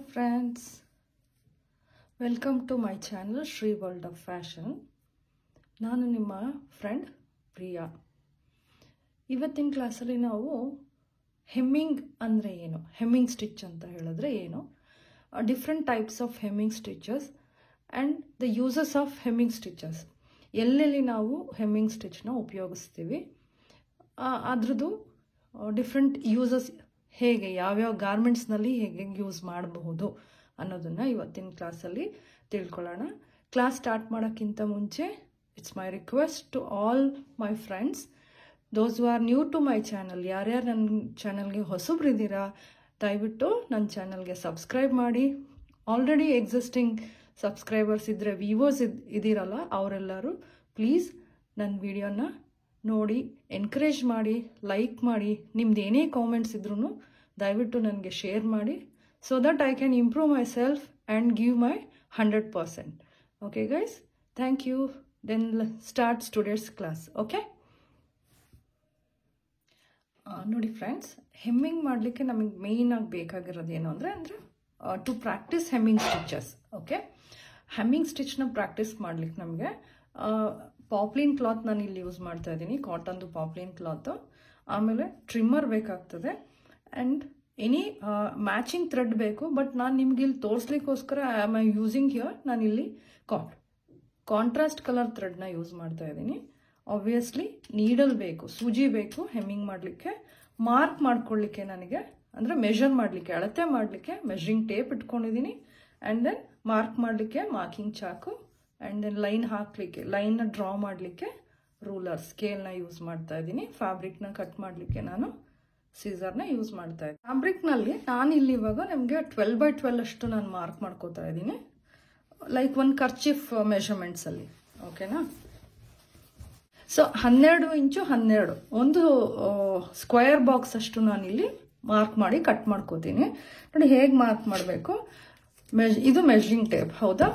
Hello friends, welcome to my channel Shri World of Fashion. ನಾನು ನಿಮ್ಮ friend Priya. ಇವತ್ತಿನ ಕ್ಲಾಸಲ್ಲಿ ನಾವು ಹೆಮ್ಮಿಂಗ್ ಅಂದರೆ ಏನು, ಹೆಮ್ಮಿಂಗ್ ಸ್ಟಿಚ್ ಅಂತ ಹೇಳಿದ್ರೆ ಏನು, different types of hemming stitches and the uses of hemming stitches, ಎಲ್ಲೆಲ್ಲಿ ನಾವು ಹೆಮ್ಮಿಂಗ್ ಸ್ಟಿಚ್ನ ಉಪಯೋಗಿಸ್ತೀವಿ, ಅದ್ರದ್ದು ಡಿಫ್ರೆಂಟ್ ಯೂಸಸ್ ಹೇಗೆ, ಯಾವ್ಯಾವ ಗಾರ್ಮೆಂಟ್ಸ್ನಲ್ಲಿ ಹೇಗೆ ಯೂಸ್ ಮಾಡಬಹುದು ಅನ್ನೋದನ್ನು ಇವತ್ತಿನ ಕ್ಲಾಸಲ್ಲಿ ತಿಳ್ಕೊಳ್ಳೋಣ. ಕ್ಲಾಸ್ ಸ್ಟಾರ್ಟ್ ಮಾಡೋಕ್ಕಿಂತ ಮುಂಚೆ it's my request to all my friends, those who are new to my channel, ಯಾರ್ಯಾರು ನನ್ನ ಚಾನಲ್ಗೆ ಹೊಸಬ್ರಿದ್ದೀರಾ ದಯವಿಟ್ಟು ನನ್ನ ಚಾನಲ್ಗೆ ಸಬ್ಸ್ಕ್ರೈಬ್ ಮಾಡಿ. ಆಲ್ರೆಡಿ ಎಕ್ಸಿಸ್ಟಿಂಗ್ ಸಬ್ಸ್ಕ್ರೈಬರ್ಸ್ ಇದ್ದರೆ, ವ್ಯೂವರ್ಸ್ ಇದ್ದೀರಲ್ಲ, ಅವರೆಲ್ಲರೂ ಪ್ಲೀಸ್ ನನ್ನ ವಿಡಿಯೋನ ನೋಡಿ ಎನ್ಕರೇಜ್ ಮಾಡಿ, ಲೈಕ್ ಮಾಡಿ, ನಿಮ್ದು ಏನೇ ಕಾಮೆಂಟ್ಸ್ ಇದ್ರೂ ದಯವಿಟ್ಟು ನನಗೆ ಶೇರ್ ಮಾಡಿ, so that I can improve myself and give my 100%. Okay guys, thank you. Then start students class. Okay, ನೋಡಿ ಫ್ರೆಂಡ್ಸ್, ಹೆಮ್ಮಿಂಗ್ ಮಾಡಲಿಕ್ಕೆ ನಮಗೆ ಮೇಯ್ನಾಗಿ ಬೇಕಾಗಿರೋದು ಏನು ಅಂದರೆ to practice hemming stitches. Okay, hemming ಸ್ಟಿಚ್ನ ಪ್ರಾಕ್ಟೀಸ್ ಮಾಡ್ಲಿಕ್ಕೆ ನಮಗೆ ಪಾಪ್ಲಿನ್ ಕ್ಲಾತ್ ನಾನು ಇಲ್ಲಿ ಯೂಸ್ ಮಾಡ್ತಾ ಇದ್ದೀನಿ, ಕಾಟನ್ದು ಪಾಪ್ಲಿನ್ ಕ್ಲಾತು. ಆಮೇಲೆ ಟ್ರಿಮ್ಮರ್ ಬೇಕಾಗ್ತದೆ ಆ್ಯಂಡ್ ಎನಿ ಮ್ಯಾಚಿಂಗ್ ಥ್ರೆಡ್ ಬೇಕು. ಬಟ್ ನಾನು ನಿಮ್ಗೆ ಇಲ್ಲಿ ತೋರಿಸ್ಲಿಕ್ಕೋಸ್ಕರ ಐ ಆಮ್ ಯೂಸಿಂಗ್ ಹಿಯರ್, ನಾನಿಲ್ಲಿ ಕಾಂಟ್ರಾಸ್ಟ್ ಕಲರ್ ಥ್ರೆಡ್ನ ಯೂಸ್ ಮಾಡ್ತಾ ಇದ್ದೀನಿ. ಆಬ್ವಿಯಸ್ಲಿ ನೀಡಲ್ ಬೇಕು, ಸೂಜಿ ಬೇಕು ಹೆಮ್ಮಿಂಗ್ ಮಾಡಲಿಕ್ಕೆ. ಮಾರ್ಕ್ ಮಾಡ್ಕೊಳ್ಳಿಕ್ಕೆ ನನಗೆ ಅಂದರೆ ಮೆಷರ್ ಮಾಡಲಿಕ್ಕೆ, ಅಳತೆ ಮಾಡಲಿಕ್ಕೆ ಮೆಷರಿಂಗ್ ಟೇಪ್ ಇಟ್ಕೊಂಡಿದ್ದೀನಿ. ಆ್ಯಂಡ್ ದೆನ್ ಮಾರ್ಕ್ ಮಾಡಲಿಕ್ಕೆ ಮಾರ್ಕಿಂಗ್ ಚಾಕು, ಆ್ಯಂಡ್ ದೆನ್ ಲೈನ್ ಹಾಕಲಿಕ್ಕೆ, ಲೈನ್ನ ಡ್ರಾ ಮಾಡಲಿಕ್ಕೆ ರೂಲರ್, ಸ್ಕೇಲ್ನ ಯೂಸ್ ಮಾಡ್ತಾ ಇದ್ದೀನಿ. ಫ್ಯಾಬ್ರಿಕ್ನ ಕಟ್ ಮಾಡಲಿಕ್ಕೆ ನಾನು ಸೀಸರ್ನ ಯೂಸ್ ಮಾಡ್ತಾ ಇದ್ದೀನಿ. ಫ್ಯಾಬ್ರಿಕ್ನಲ್ಲಿ ನಾನು ಇಲ್ಲಿ ಇವಾಗ ನಮಗೆ 12x12 ಅಷ್ಟು ನಾನು ಮಾರ್ಕ್ ಮಾಡ್ಕೋತಾ ಇದ್ದೀನಿ, ಲೈಕ್ ಒಂದು ಕರ್ಚಿಫ್ ಮೆಷರ್ಮೆಂಟ್ಸಲ್ಲಿ. ಓಕೆನಾ? ಸೊ 12 ಇಂಚು 12 ಒಂದು ಸ್ಕ್ವೇರ್ ಬಾಕ್ಸ್ ಅಷ್ಟು ನಾನಿಲ್ಲಿ ಮಾರ್ಕ್ ಮಾಡಿ ಕಟ್ ಮಾಡ್ಕೋತೀನಿ. ನೋಡಿ ಹೇಗೆ ಮಾರ್ಕ್ ಮಾಡಬೇಕು. ಇದು ಮೆಷರಿಂಗ್ ಟೇಪ್, ಹೌದಾ?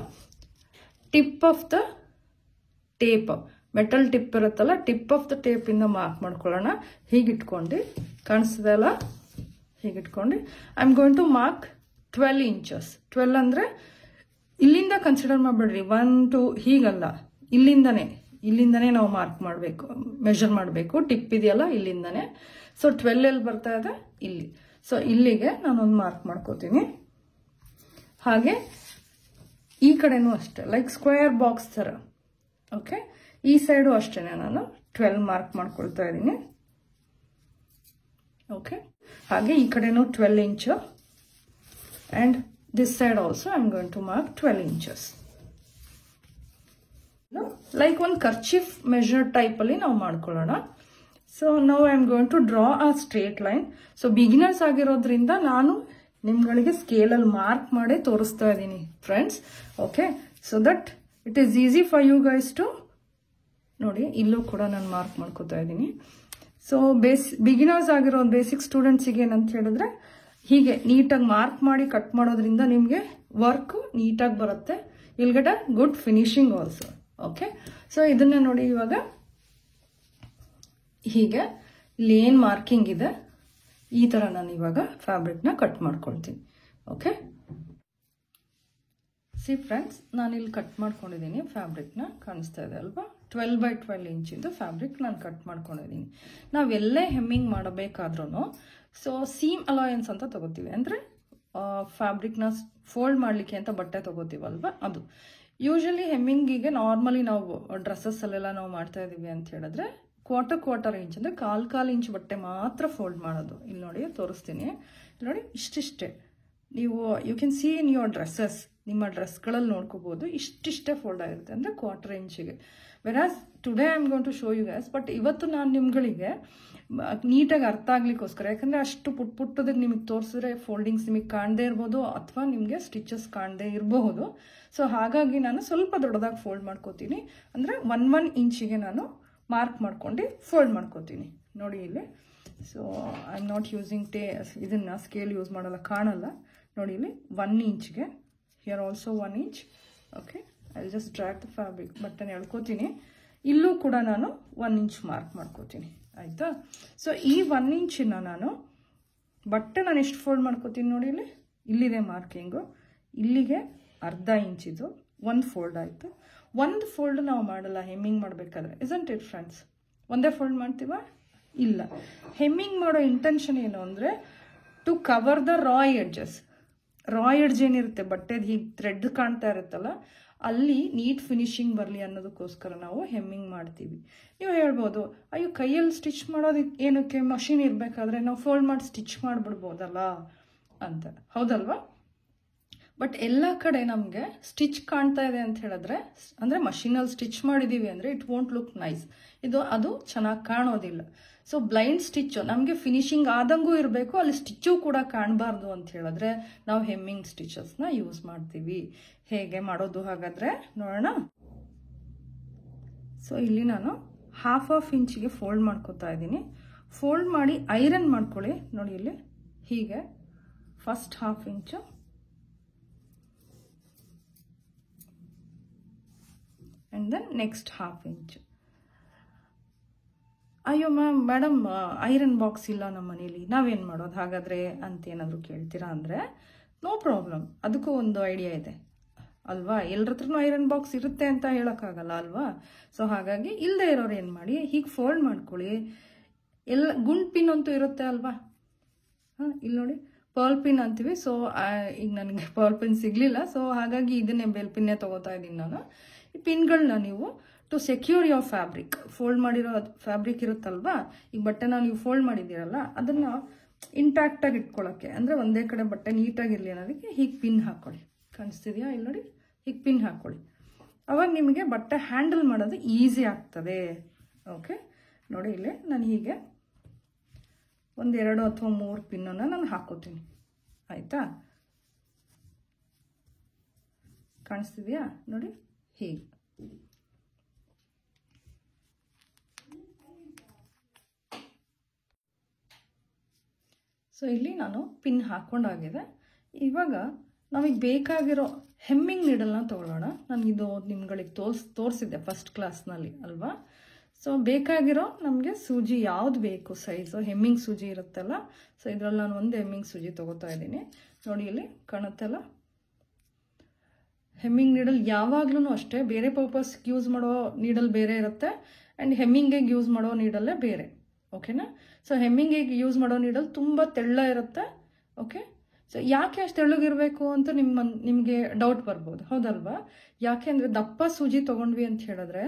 Tip of the tape, metal tip ಇರುತ್ತಲ್ಲ, ಟಿಪ್ ಆಫ್ ದ ಟೇಪಿಂದ ಮಾರ್ಕ್ ಮಾಡ್ಕೊಳ್ಳೋಣ. ಹೀಗಿಟ್ಕೊಂಡು ಕಾಣಿಸ್ತದೆ ಅಲ್ಲ, ಹೀಗಿಟ್ಕೊಂಡು I am going to mark 12 inches. 12 ಅಂದರೆ ಇಲ್ಲಿಂದ ಕನ್ಸಿಡರ್ ಮಾಡಬೇಡ್ರಿ, 1 2 ಹೀಗಲ್ಲ, ಇಲ್ಲಿಂದನೇ ನಾವು ಮಾರ್ಕ್ ಮಾಡಬೇಕು, ಮೆಷರ್ ಮಾಡಬೇಕು. ಟಿಪ್ ಇದೆಯಲ್ಲ ಇಲ್ಲಿಂದನೇ. ಸೊ 12 ಎಲ್ಲಿ ಬರ್ತಾ ಇದೆ? ಇಲ್ಲಿ. ಸೊ ಇಲ್ಲಿಗೆ ನಾನೊಂದು ಮಾರ್ಕ್ ಮಾಡ್ಕೋತೀನಿ. ಹಾಗೆ ಈ ಕಡೆನೂ ಅಷ್ಟೇ, ಲೈಕ್ ಸ್ಕ್ವೇರ್ ಬಾಕ್ಸ್ ಥರ. ಓಕೆ, ಈ ಸೈಡು ಅಷ್ಟೇ ನಾನು 12 ಮಾರ್ಕ್ ಮಾಡ್ಕೊಳ್ತಾ ಇದ್ದೀನಿ. ಓಕೆ, ಹಾಗೆ ಈ ಕಡೆನೂ 12 inch and this side also I am going to mark 12 inches. Like ಒಂದು ಕರ್ಚಿಫ್ ಮೆಷರ್ ಟೈಪಲ್ಲಿ ನಾವು ಮಾಡ್ಕೊಳ್ಳೋಣ. So now I am going to draw a straight line. So beginners ಆಗಿರೋದ್ರಿಂದ ನಾನು ನಿಮ್ಗಳಿಗೆ ಸ್ಕೇಲಲ್ಲಿ ಮಾರ್ಕ್ ಮಾಡೇ ತೋರಿಸ್ತಾ ಇದ್ದೀನಿ friends. Okay, so that it is easy for you guys to ನೋಡಿ. ಇಲ್ಲೂ ಕೂಡ ನಾನು ಮಾರ್ಕ್ ಮಾಡ್ಕೋತಾ ಇದ್ದೀನಿ. ಸೊ ಬಿಗಿನರ್ಸ್ ಆಗಿರೋ ಬೇಸಿಕ್ ಸ್ಟೂಡೆಂಟ್ಸಿಗೆ ಏನಂತ ಹೇಳಿದ್ರೆ, ಹೀಗೆ ನೀಟಾಗಿ ಮಾರ್ಕ್ ಮಾಡಿ ಕಟ್ ಮಾಡೋದ್ರಿಂದ ನಿಮಗೆ ವರ್ಕ್ ನೀಟಾಗಿ ಬರುತ್ತೆ. Will get a good finishing also. Okay, so ಇದನ್ನ ನೋಡಿ, ಇವಾಗ ಹೀಗೆ ಇಲ್ಲಿ ಏನು ಮಾರ್ಕಿಂಗ್ ಇದೆ ಈ ಥರ ನಾನು ಇವಾಗ ಫ್ಯಾಬ್ರಿಕ್ನ ಕಟ್ ಮಾಡ್ಕೊಳ್ತೀನಿ. ಓಕೆ, ಸಿ ಫ್ರೆಂಡ್ಸ್, ನಾನಿಲ್ಲಿ ಕಟ್ ಮಾಡ್ಕೊಂಡಿದ್ದೀನಿ ಫ್ಯಾಬ್ರಿಕ್ನ, ಕಾಣಿಸ್ತಾ ಇದೆ ಅಲ್ವಾ? 12x12 ಇಂಚಿಂದು ಫ್ಯಾಬ್ರಿಕ್ ನಾನು ಕಟ್ ಮಾಡ್ಕೊಂಡಿದ್ದೀನಿ. ನಾವೆಲ್ಲೇ ಹೆಮ್ಮಿಂಗ್ ಮಾಡಬೇಕಾದ್ರೂ ಸೊ ಸೀಮ್ ಅಲಾಯನ್ಸ್ ಅಂತ ತಗೋತೀವಿ, ಅಂದರೆ ಫ್ಯಾಬ್ರಿಕ್ನ ಫೋಲ್ಡ್ ಮಾಡಲಿಕ್ಕೆ ಅಂತ ಬಟ್ಟೆ ತಗೋತೀವಲ್ವ, ಅದು. ಯೂಶಲಿ ಹೆಮ್ಮಿಂಗಿಗೆ ನಾರ್ಮಲಿ ನಾವು ಡ್ರೆಸ್ಸಸ್ಸಲ್ಲೆಲ್ಲ ನಾವು ಮಾಡ್ತಾ ಇದ್ದೀವಿ ಅಂತ ಹೇಳಿದ್ರೆ ಕ್ವಾರ್ಟರ್ ಇಂಚ್ ಅಂದರೆ ಕಾಲು ಇಂಚ್ ಬಟ್ಟೆ ಮಾತ್ರ ಫೋಲ್ಡ್ ಮಾಡೋದು. ಇಲ್ಲಿ ನೋಡಿ ತೋರಿಸ್ತೀನಿ, ನೋಡಿ ಇಷ್ಟಿಷ್ಟೇ. ನೀವು you can see in your dresses, ನಿಮ್ಮ ಡ್ರೆಸ್ಗಳಲ್ಲಿ ನೋಡ್ಕೋಬಹುದು, ಇಷ್ಟಿಷ್ಟೇ ಫೋಲ್ಡ್ ಆಗಿರುತ್ತೆ, ಅಂದರೆ ಕ್ವಾರ್ಟರ್ ಇಂಚಿಗೆ. Whereas today I am going to show you guys. But ಇವತ್ತು ನಾನು ನಿಮ್ಗಳಿಗೆ ನೀಟಾಗಿ ಅರ್ಥ ಆಗ್ಲಿಕ್ಕೋಸ್ಕರ, ಯಾಕಂದರೆ ಅಷ್ಟು ಪುಟ್ಟದಕ್ಕೆ ನಿಮಗೆ ತೋರಿಸಿದ್ರೆ ಫೋಲ್ಡಿಂಗ್ಸ್ ನಿಮಗೆ ಕಾಣದೇ ಇರ್ಬೋದು, ಅಥವಾ ನಿಮಗೆ ಸ್ಟಿಚಸ್ ಕಾಣದೇ ಇರಬಹುದು. ಸೊ ಹಾಗಾಗಿ ನಾನು ಸ್ವಲ್ಪ ದೊಡ್ಡದಾಗಿ ಫೋಲ್ಡ್ ಮಾಡ್ಕೋತೀನಿ, ಅಂದರೆ 1 ಇಂಚಿಗೆ ನಾನು ಮಾರ್ಕ್ ಮಾಡ್ಕೊಂಡು ಫೋಲ್ಡ್ ಮಾಡ್ಕೋತೀನಿ. ನೋಡಿ ಇಲ್ಲಿ. So I am not using ಇದನ್ನು ಸ್ಕೇಲ್ ಯೂಸ್ ಮಾಡಲ್ಲ, ಕಾಣಲ್ಲ. ನೋಡಿ ಇಲ್ಲಿ 1 ಇಂಚ್ಗೆ, here also 1 inch. Okay, I will just drag the fabric, ಬಟ್ಟೆನ ಎಳ್ಕೋತೀನಿ. ಇಲ್ಲೂ ಕೂಡ ನಾನು 1 ಇಂಚ್ ಮಾರ್ಕ್ ಮಾಡ್ಕೋತೀನಿ, ಆಯಿತಾ? ಸೊ ಈ 1 ಇಂಚಿನ ನಾನು ಬಟ್ಟೆ ನಾನು ಎಷ್ಟು ಫೋಲ್ಡ್ ಮಾಡ್ಕೋತೀನಿ ನೋಡಿ ಇಲ್ಲಿ, ಇಲ್ಲಿದೆ ಮಾರ್ಕಿಂಗು, ಇಲ್ಲಿಗೆ ಅರ್ಧ ಇಂಚಿದು ಒಂದು ಫೋಲ್ಡ್ ಆಯಿತು. ಒಂದು ಫೋಲ್ಡ್ ನಾವು ಮಾಡಲ್ಲ ಹೆಮ್ಮಿಂಗ್ ಮಾಡಬೇಕಾದ್ರೆ, ಇಸಂಟ್ ಇಟ್ ಫ್ರೆಂಡ್ಸ್? ಒಂದೇ ಫೋಲ್ಡ್ ಮಾಡ್ತೀವ? ಇಲ್ಲ. ಹೆಮ್ಮಿಂಗ್ ಮಾಡೋ ಇಂಟೆನ್ಷನ್ ಏನು ಅಂದರೆ to cover the raw edges. Raw edge ಏನಿರುತ್ತೆ ಬಟ್ಟೆದು ಹೀಗೆ ಥ್ರೆಡ್ ಕಾಣ್ತಾ ಇರುತ್ತಲ್ಲ, ಅಲ್ಲಿ ನೀಟ್ ಫಿನಿಶಿಂಗ್ ಬರಲಿ ಅನ್ನೋದಕ್ಕೋಸ್ಕರ ನಾವು ಹೆಮ್ಮಿಂಗ್ ಮಾಡ್ತೀವಿ. ನೀವು ಹೇಳ್ಬೋದು, ಅಯ್ಯೋ ಕೈಯಲ್ಲಿ ಸ್ಟಿಚ್ ಮಾಡೋದು ಏನಕ್ಕೆ, ಮಷಿನ್ ಇರಬೇಕಾದ್ರೆ ನಾವು ಫೋಲ್ಡ್ ಮಾಡಿ ಸ್ಟಿಚ್ ಮಾಡಿಬಿಡ್ಬೋದಲ್ಲ ಅಂತ. ಹೌದಲ್ವಾ? ಬಟ್ ಎಲ್ಲ ಕಡೆ ನಮಗೆ ಸ್ಟಿಚ್ ಕಾಣ್ತಾ ಇದೆ ಅಂತ ಹೇಳಿದ್ರೆ, ಅಂದರೆ ಮಷೀನಲ್ಲಿ ಸ್ಟಿಚ್ ಮಾಡಿದ್ದೀವಿ ಅಂದರೆ ಇಟ್ ವೋಂಟ್ ಲುಕ್ ನೈಸ್, ಅದು ಚೆನ್ನಾಗಿ ಕಾಣೋದಿಲ್ಲ. ಸೊ ಬ್ಲೈಂಡ್ ಸ್ಟಿಚ್ಚು ನಮಗೆ ಫಿನಿಶಿಂಗ್ ಆದಂಗೂ ಇರಬೇಕು, ಅಲ್ಲಿ ಸ್ಟಿಚ್ಚು ಕೂಡ ಕಾಣಬಾರ್ದು ಅಂತ ಹೇಳಿದ್ರೆ ನಾವು ಹೆಮ್ಮಿಂಗ್ ಸ್ಟಿಚಸ್ನ ಯೂಸ್ ಮಾಡ್ತೀವಿ. ಹೇಗೆ ಮಾಡೋದು ಹಾಗಾದರೆ ನೋಡೋಣ. ಸೊ ಇಲ್ಲಿ ನಾನು ಹಾಫ್ ಇಂಚಿಗೆ ಫೋಲ್ಡ್ ಮಾಡ್ಕೋತಾ ಇದ್ದೀನಿ. ಫೋಲ್ಡ್ ಮಾಡಿ ಐರನ್ ಮಾಡ್ಕೊಳ್ಳಿ. ನೋಡಿ ಇಲ್ಲಿ ಹೀಗೆ first half inch, and then next half inch. ಅಯ್ಯೋ ಮೇಡಮ್ ಐರನ್ ಬಾಕ್ಸ್ ಇಲ್ಲ ನಮ್ಮ ಮನೇಲಿ, ನಾವೇನು ಮಾಡೋದು ಹಾಗಾದರೆ ಅಂತ ಏನಾದರೂ ಕೇಳ್ತೀರಾ ಅಂದರೆ ನೋ ಪ್ರಾಬ್ಲಮ್, ಅದಕ್ಕೂ ಒಂದು ಐಡಿಯಾ ಇದೆ ಅಲ್ವಾ. ಎಲ್ಲರ ಹತ್ರನೂ ಐರನ್ ಬಾಕ್ಸ್ ಇರುತ್ತೆ ಅಂತ ಹೇಳೋಕ್ಕಾಗಲ್ಲ ಅಲ್ವಾ. ಸೊ ಹಾಗಾಗಿ ಇಲ್ಲದೆ ಇರೋರು ಏನು ಮಾಡಿ, ಹೀಗೆ ಫೋಲ್ಡ್ ಮಾಡ್ಕೊಳ್ಳಿ. ಎಲ್ಲ ಗುಂಡ್ ಪಿನ್ ಅಂತೂ ಇರುತ್ತೆ ಅಲ್ವಾ. ಇಲ್ಲಿ ನೋಡಿ ಪರ್ಲ್ ಪಿನ್ ಅಂತೀವಿ. ಸೊ ಈಗ ನನಗೆ ಪರ್ಲ್ ಪಿನ್ ಸಿಗಲಿಲ್ಲ, ಸೊ ಹಾಗಾಗಿ ಇದನ್ನೇ ಬೆಲ್ ಪಿನ್ನೇ ತೊಗೋತಾ ಇದ್ದೀನಿ ನಾನು. ಈ ಪಿನ್ಗಳನ್ನ ನೀವು to secure your fabric, fold ಮಾಡಿರೋ ಫ್ಯಾಬ್ರಿಕ್ ಇರುತ್ತಲ್ವಾ, ಈಗ ಬಟ್ಟೆನ ನೀವು ಫೋಲ್ಡ್ ಮಾಡಿದ್ದೀರಲ್ಲ ಅದನ್ನು ಇಂಟ್ಯಾಕ್ಟಾಗಿ ಇಟ್ಕೊಳ್ಳೋಕ್ಕೆ, ಅಂದರೆ ಒಂದೇ ಕಡೆ ಬಟ್ಟೆ ನೀಟಾಗಿರಲಿ ಅನ್ನೋದಕ್ಕೆ ಹೀಗೆ ಪಿನ್ ಹಾಕ್ಕೊಳ್ಳಿ. ಕಾಣಿಸ್ತಿದೆಯಾ? ಇಲ್ಲಿ ನೋಡಿ ಹೀಗೆ ಪಿನ್ ಹಾಕ್ಕೊಳ್ಳಿ. ಅವಾಗ ನಿಮಗೆ ಬಟ್ಟೆ ಹ್ಯಾಂಡಲ್ ಮಾಡೋದು ಈಸಿ ಆಗ್ತದೆ. ಓಕೆ, ನೋಡಿ ಇಲ್ಲಿ ನಾನು ಹೀಗೆ 1, 2 ಅಥವಾ 3 ಪಿನ್ನನ್ನು ನಾನು ಹಾಕೋತೀನಿ. ಆಯಿತಾ? ಕಾಣಿಸ್ತಿದೆಯಾ? ನೋಡಿ ಹೀಗೆ. ಸೊ ಇಲ್ಲಿ ನಾನು ಪಿನ್ ಹಾಕ್ಕೊಂಡಾಗಿದೆ. ಇವಾಗ ನಮಗೆ ಬೇಕಾಗಿರೋ ಹೆಮ್ಮಿಂಗ್ ನೀಡಲ್ನ ತೊಗೊಳ್ಳೋಣ. ನನಗಿದು ನಿಮ್ಗಳಿಗೆ ತೋರಿಸಿದ್ದೆ ಫಸ್ಟ್ ಕ್ಲಾಸ್ನಲ್ಲಿ ಅಲ್ವಾ. ಸೊ ಬೇಕಾಗಿರೋ ನಮಗೆ ಸೂಜಿ ಯಾವ್ದು ಬೇಕು ಸೈಜು, ಹೆಮ್ಮಿಂಗ್ ಸೂಜಿ ಇರುತ್ತಲ್ಲ. ಸೊ ಇದರಲ್ಲಿ ನಾನು ಒಂದು ಹೆಮ್ಮಿಂಗ್ ಸೂಜಿ ತೊಗೋತಾ ಇದ್ದೀನಿ. ನೋಡಿ ಇಲ್ಲಿ ಕಾಣುತ್ತಲ್ಲ, ಹೆಮ್ಮಿಂಗ್ ನೀಡಲ್ ಯಾವಾಗ್ಲೂ ಅಷ್ಟೇ ಬೇರೆ ಪರ್ಪಸ್ಗೆ ಯೂಸ್ ಮಾಡೋ ನೀಡಲ್ ಬೇರೆ ಇರುತ್ತೆ, ಆ್ಯಂಡ್ ಹೆಮ್ಮಿಂಗಿಗೆ ಯೂಸ್ ಮಾಡೋ ನೀಡಲ್ಲೇ ಬೇರೆ. ಓಕೆನಾ? ಸೊ ಹೆಮ್ಮಿಂಗಿಗೆ ಯೂಸ್ ಮಾಡೋ ನೀಡಲ್ ತುಂಬ ತೆಳ್ಳ ಇರುತ್ತೆ. ಓಕೆ, ಸೊ ಯಾಕೆ ಅಷ್ಟು ತೆಳ್ಳಗಿರಬೇಕು ಅಂತ ನಿಮಗೆ ಡೌಟ್ ಬರ್ಬೋದು, ಹೌದಲ್ವಾ? ಯಾಕೆ ಅಂದರೆ ದಪ್ಪ ಸೂಜಿ ತೊಗೊಂಡ್ವಿ ಅಂತ ಹೇಳಿದ್ರೆ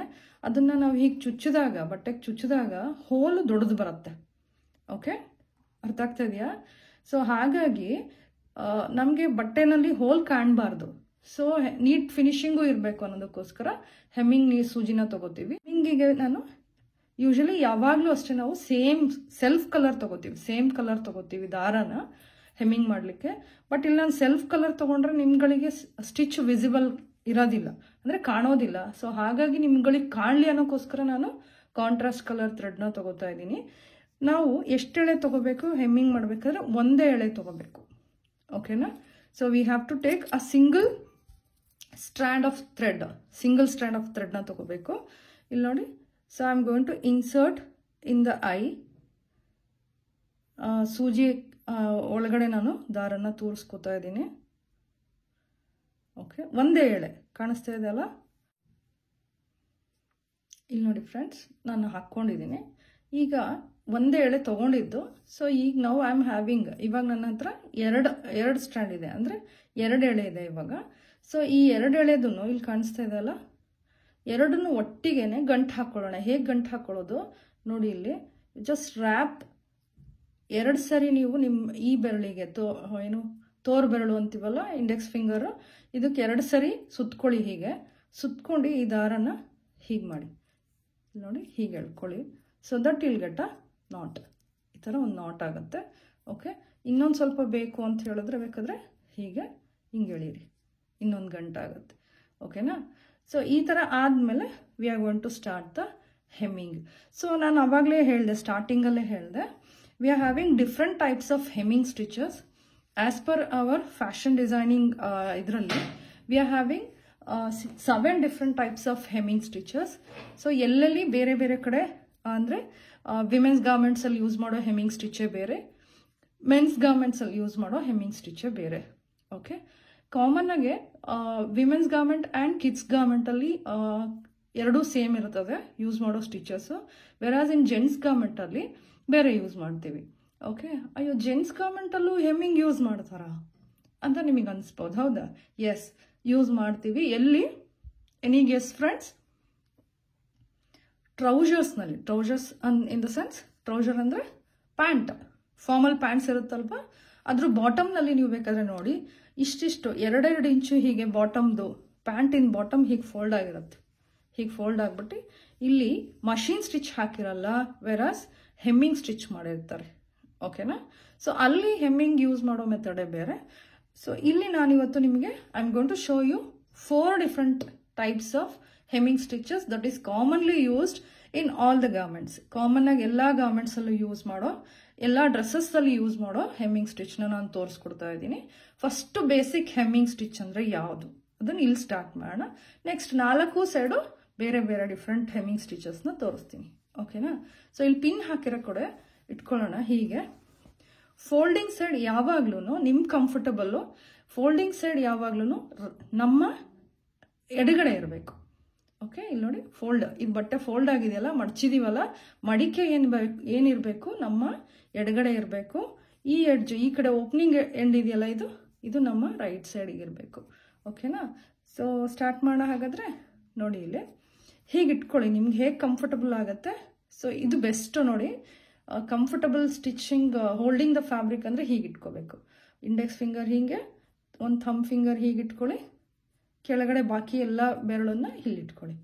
ಅದನ್ನು ನಾವು ಹೀಗೆ ಚುಚ್ಚಿದಾಗ, ಬಟ್ಟೆಗೆ ಚುಚ್ಚಿದಾಗ ಹೋಲು ದೊಡ್ಡದು ಬರುತ್ತೆ. ಓಕೆ, ಅರ್ಥ ಆಗ್ತಾ ಇದೆಯಾ? ಸೊ ಹಾಗಾಗಿ ನಮಗೆ ಬಟ್ಟೆನಲ್ಲಿ ಹೋಲ್ ಕಾಣಬಾರ್ದು. ಸೊ ನೀಟ್ ಫಿನಿಶಿಂಗು ಇರಬೇಕು ಅನ್ನೋದಕ್ಕೋಸ್ಕರ ಹೆಮ್ಮಿಂಗ್ ಸೂಜಿನ ತೊಗೋತೀವಿ. ಹೆಮ್ಮಿಂಗಿಗೆ ನಾನು ಯೂಶಲಿ ಯಾವಾಗಲೂ ಅಷ್ಟೇ ನಾವು ಸೆಲ್ಫ್ ಕಲರ್ ತೊಗೋತೀವಿ ದಾರನ ಹೆಮ್ಮಿಂಗ್ ಮಾಡಲಿಕ್ಕೆ. ಬಟ್ ಇಲ್ಲಿ ನಾನು ಸೆಲ್ಫ್ ಕಲರ್ ತೊಗೊಂಡ್ರೆ ನಿಮ್ಗಳಿಗೆ ಸ್ಟಿಚ್ ವಿಸಿಬಲ್ ಇರೋದಿಲ್ಲ, ಅಂದರೆ ಕಾಣೋದಿಲ್ಲ. ಸೊ ಹಾಗಾಗಿ ನಿಮ್ಗಳಿಗೆ ಕಾಣಲಿ ಅನ್ನೋಕ್ಕೋಸ್ಕರ ನಾನು ಕಾಂಟ್ರಾಸ್ಟ್ ಕಲರ್ ಥ್ರೆಡ್ನ ತೊಗೋತಾ ಇದ್ದೀನಿ. ನಾವು ಎಷ್ಟು ಎಳೆ ತೊಗೋಬೇಕು ಹೆಮ್ಮಿಂಗ್ ಮಾಡಬೇಕಾದ್ರೆ? ಒಂದೇ ಎಳೆ ತೊಗೋಬೇಕು. ಓಕೆನಾ? So we have to take a single strand of ಥ್ರೆಡ್ನ ತೊಗೋಬೇಕು. ಇಲ್ಲಿ ನೋಡಿ, so I am going to insert in the eye. ಸೂಜಿ ಒಳಗಡೆ ನಾನು ದಾರನ ತೋರಿಸ್ಕೋತಾ ಇದ್ದೀನಿ. ಓಕೆ, ಒಂದೇ ಎಳೆ ಕಾಣಿಸ್ತಾ ಇದೆ ಅಲ್ಲ. ಇಲ್ಲಿ ನೋಡಿ ಫ್ರೆಂಡ್ಸ್, ನಾನು ಹಾಕ್ಕೊಂಡಿದ್ದೀನಿ. ಈಗ ಒಂದೇ ಎಳೆ ತೊಗೊಂಡಿದ್ದು. ಸೊ ಈಗ ನಾವು ಐ ಆಮ್ ಹ್ಯಾವಿಂಗ್, ಇವಾಗ ನನ್ನ ಹತ್ರ ಎರಡು ಸ್ಟ್ಯಾಂಡ್ ಇದೆ, ಅಂದರೆ 2 ಎಳೆ ಇದೆ ಇವಾಗ. ಸೊ ಈ 2 ಎಳೆದೂ ಇಲ್ಲಿ ಕಾಣಿಸ್ತಾ ಇದೆ ಅಲ್ಲ, ಎರಡನ್ನೂ ಒಟ್ಟಿಗೆನೆ ಗಂಟು ಹಾಕ್ಕೊಳ್ಳೋಣ. ಹೇಗೆ ಗಂಟು ಹಾಕ್ಕೊಳ್ಳೋದು ನೋಡಿ, ಇಲ್ಲಿ ಜಸ್ಟ್ ರ್ಯಾಪ್ 2 ಸರಿ ನೀವು ನಿಮ್ಮ ಈ ಬೆರಳಿಗೆ ತೋರ್ ಬೆರಳು ಅಂತೀವಲ್ಲ, ಇಂಡೆಕ್ಸ್ ಫಿಂಗರು, ಇದಕ್ಕೆ 2 ಸರಿ ಸುತ್ಕೊಳ್ಳಿ. ಹೀಗೆ ಸುತ್ಕೊಂಡು ಈ ದಾರನ ಹೀಗೆ ಮಾಡಿ ನೋಡಿ, ಹೀಗೆ ಎಳ್ಕೊಳ್ಳಿ. So that will get a knot. ಈ ಥರ ಒಂದು ನಾಟ್ ಆಗುತ್ತೆ. ಓಕೆ, ಇನ್ನೊಂದು ಸ್ವಲ್ಪ ಬೇಕು ಅಂತ ಹೇಳಿದ್ರೆ ಬೇಕಾದರೆ ಹೀಗೆ ಹಿಂಗೆ ಎಳೀರಿ, ಇನ್ನೊಂದು ಗಂಟಾಗುತ್ತೆ. ಓಕೆನಾ? ಸೊ ಈ ಥರ ಆದಮೇಲೆ we are going to start the hemming. So ನಾನು ಆವಾಗಲೇ ಹೇಳಿದೆ, ಸ್ಟಾರ್ಟಿಂಗಲ್ಲೇ ಹೇಳಿದೆ, we are having different types of hemming stitches as per our fashion designing. Idralli we are having 7 different types of hemming stitches. So ಎಲ್ಲೆಲ್ಲಿ ಬೇರೆ ಬೇರೆ ಕಡೆ ಅಂದರೆ women's ಗಾರ್ಮೆಂಟ್ಸಲ್ಲಿ use ಮಾಡೋ ಹೆಮ್ಮಿಂಗ್ ಸ್ಟಿಚ್ಚೇ ಬೇರೆ, ಮೆನ್ಸ್ ಗಾರ್ಮೆಂಟ್ಸಲ್ಲಿ ಯೂಸ್ ಮಾಡೋ ಹೆಮ್ಮಿಂಗ್ ಸ್ಟಿಚ್ಚೇ ಬೇರೆ. ಓಕೆ. ಕಾಮನ್ ಆಗಿ ವಿಮೆನ್ಸ್ ಗಾರ್ಮೆಂಟ್ ಆ್ಯಂಡ್ ಕಿಡ್ಸ್ ಗಾರ್ಮೆಂಟಲ್ಲಿ ಎರಡೂ ಸೇಮ್ ಇರ್ತದೆ ಯೂಸ್ ಮಾಡೋ ಸ್ಟಿಚಸ್ಸು. ವೆರಾಸ್ ಇನ್ ಜೆಂಟ್ಸ್ ಗಾರ್ಮೆಂಟಲ್ಲಿ ಬೇರೆ ಯೂಸ್ ಮಾಡ್ತೀವಿ. ಓಕೆ. ಅಯ್ಯೋ, ಜೆಂಟ್ಸ್ ಗಾರ್ಮೆಂಟಲ್ಲೂ ಹೆಮ್ಮಿಂಗ್ ಯೂಸ್ ಮಾಡ್ತಾರಾ ಅಂತ ನಿಮಗೆ ಅನಿಸ್ಬೋದು. ಹೌದಾ? ಎಸ್, ಯೂಸ್ ಮಾಡ್ತೀವಿ. ಎಲ್ಲಿ? Any guess friends? ಟ್ರೌಸರ್ಸ್ನಲ್ಲಿ. Trousers in the sense, trouser ಅಂದರೆ ಪ್ಯಾಂಟ್, ಫಾರ್ಮಲ್ ಪ್ಯಾಂಟ್ಸ್ ಇರುತ್ತಲ್ವ, ಅದ್ರ ಬಾಟಮ್ನಲ್ಲಿ ನೀವು ಬೇಕಾದ್ರೆ ನೋಡಿ ಇಷ್ಟಿಷ್ಟು 2-2 ಇಂಚು ಹೀಗೆ ಬಾಟಮ್ದು, ಪ್ಯಾಂಟಿನ ಬಾಟಮ್ ಹೀಗೆ ಫೋಲ್ಡ್ ಆಗಿರುತ್ತೆ. ಹೀಗೆ ಫೋಲ್ಡ್ ಆಗಿಬಿಟ್ಟು ಇಲ್ಲಿ ಮಷೀನ್ ಸ್ಟಿಚ್ ಹಾಕಿರಲ್ಲ, ವೆರಾಸ್ ಹೆಮ್ಮಿಂಗ್ ಸ್ಟಿಚ್ ಮಾಡಿರ್ತಾರೆ. ಓಕೆನಾ? ಸೊ ಅಲ್ಲಿ ಹೆಮ್ಮಿಂಗ್ ಯೂಸ್ ಮಾಡೋ ಮೆಥಡೇ ಬೇರೆ. ಸೊ ಇಲ್ಲಿ ನಾನಿವತ್ತು ನಿಮಗೆ I am going to show you 4 different types of hemming stitches that is commonly used in all the garments. Common ಆಗಿ ಎಲ್ಲ ಗಾರ್ಮೆಂಟ್ಸಲ್ಲೂ ಯೂಸ್ ಮಾಡೋ, ಎಲ್ಲ ಡ್ರೆಸ್ಸಸ್ಸಲ್ಲಿ ಯೂಸ್ ಮಾಡೋ ಹೆಮ್ಮಿಂಗ್ ಸ್ಟಿಚ್ನ ನಾನು ತೋರಿಸ್ಕೊಡ್ತಾ ಇದ್ದೀನಿ. ಫಸ್ಟ್ ಬೇಸಿಕ್ ಹೆಮ್ಮಿಂಗ್ ಸ್ಟಿಚ್ ಅಂದರೆ ಯಾವುದು ಅದನ್ನು ಇಲ್ಲಿ ಸ್ಟಾರ್ಟ್ ಮಾಡೋಣ. ನೆಕ್ಸ್ಟ್ 4 ಸೈಡು ಬೇರೆ ಬೇರೆ ಡಿಫ್ರೆಂಟ್ ಹೆಮ್ಮಿಂಗ್ ಸ್ಟಿಚಸ್ನ ತೋರಿಸ್ತೀನಿ. ಓಕೆನಾ? ಸೊ ಇಲ್ಲಿ ಪಿನ್ ಹಾಕಿರೋ ಕಡೆ ಇಟ್ಕೊಳ್ಳೋಣ. ಹೀಗೆ ಫೋಲ್ಡಿಂಗ್ ಸೈಡ್ ಯಾವಾಗ್ಲೂ ನಿಮ್ಮ ಕಂಫರ್ಟಬಲ್ಲು, ಫೋಲ್ಡಿಂಗ್ ಸೈಡ್ ಯಾವಾಗ್ಲೂ ನಮ್ಮ ಎಡಗಡೆ ಇರಬೇಕು. ಓಕೆ. ಇಲ್ಲಿ ನೋಡಿ, ಫೋಲ್ಡ್, ಇದು ಬಟ್ಟೆ ಫೋಲ್ಡ್ ಆಗಿದೆಯಲ್ಲ, ಮಡ್ಚಿದೀವಲ್ಲ, ಮಡಿಕೆ ಏನಿರಬೇಕು ನಮ್ಮ ಎಡಗಡೆ ಇರಬೇಕು. ಈ ಎಡ್ಜ್, ಈ ಕಡೆ ಓಪನಿಂಗ್ ಎಂಡ್ ಇದೆಯಲ್ಲ, ಇದು ನಮ್ಮ ರೈಟ್ ಸೈಡಿಗೆ ಇರಬೇಕು. ಓಕೆನಾ? ಸೊ ಸ್ಟಾರ್ಟ್ ಮಾಡೋಣ. ಹಾಗಾದರೆ ನೋಡಿ, ಇಲ್ಲಿ ಹೀಗೆ ಇಟ್ಕೊಳ್ಳಿ, ನಿಮ್ಗೆ ಹೇಗೆ ಕಂಫರ್ಟಬಲ್ ಆಗುತ್ತೆ. ಸೊ ಇದು ಬೆಸ್ಟ್ ನೋಡಿ. Comfortable stitching, holding the fabric ಅಂದರೆ ಹೀಗೆ ಇಟ್ಕೋಬೇಕು. ಇಂಡೆಕ್ಸ್ ಫಿಂಗರ್ ಹೀಗೆ, ಒಂದು ಥಂಬ್ ಫಿಂಗರ್ ಹೀಗೆ ಇಟ್ಕೊಳ್ಳಿ, ಕೆಳಗಡೆ ಬಾಕಿ ಎಲ್ಲ ಬೆರಳನ್ನ ಇಲ್ಲಿ ಇಟ್ಕೊಳ್ಳಿ.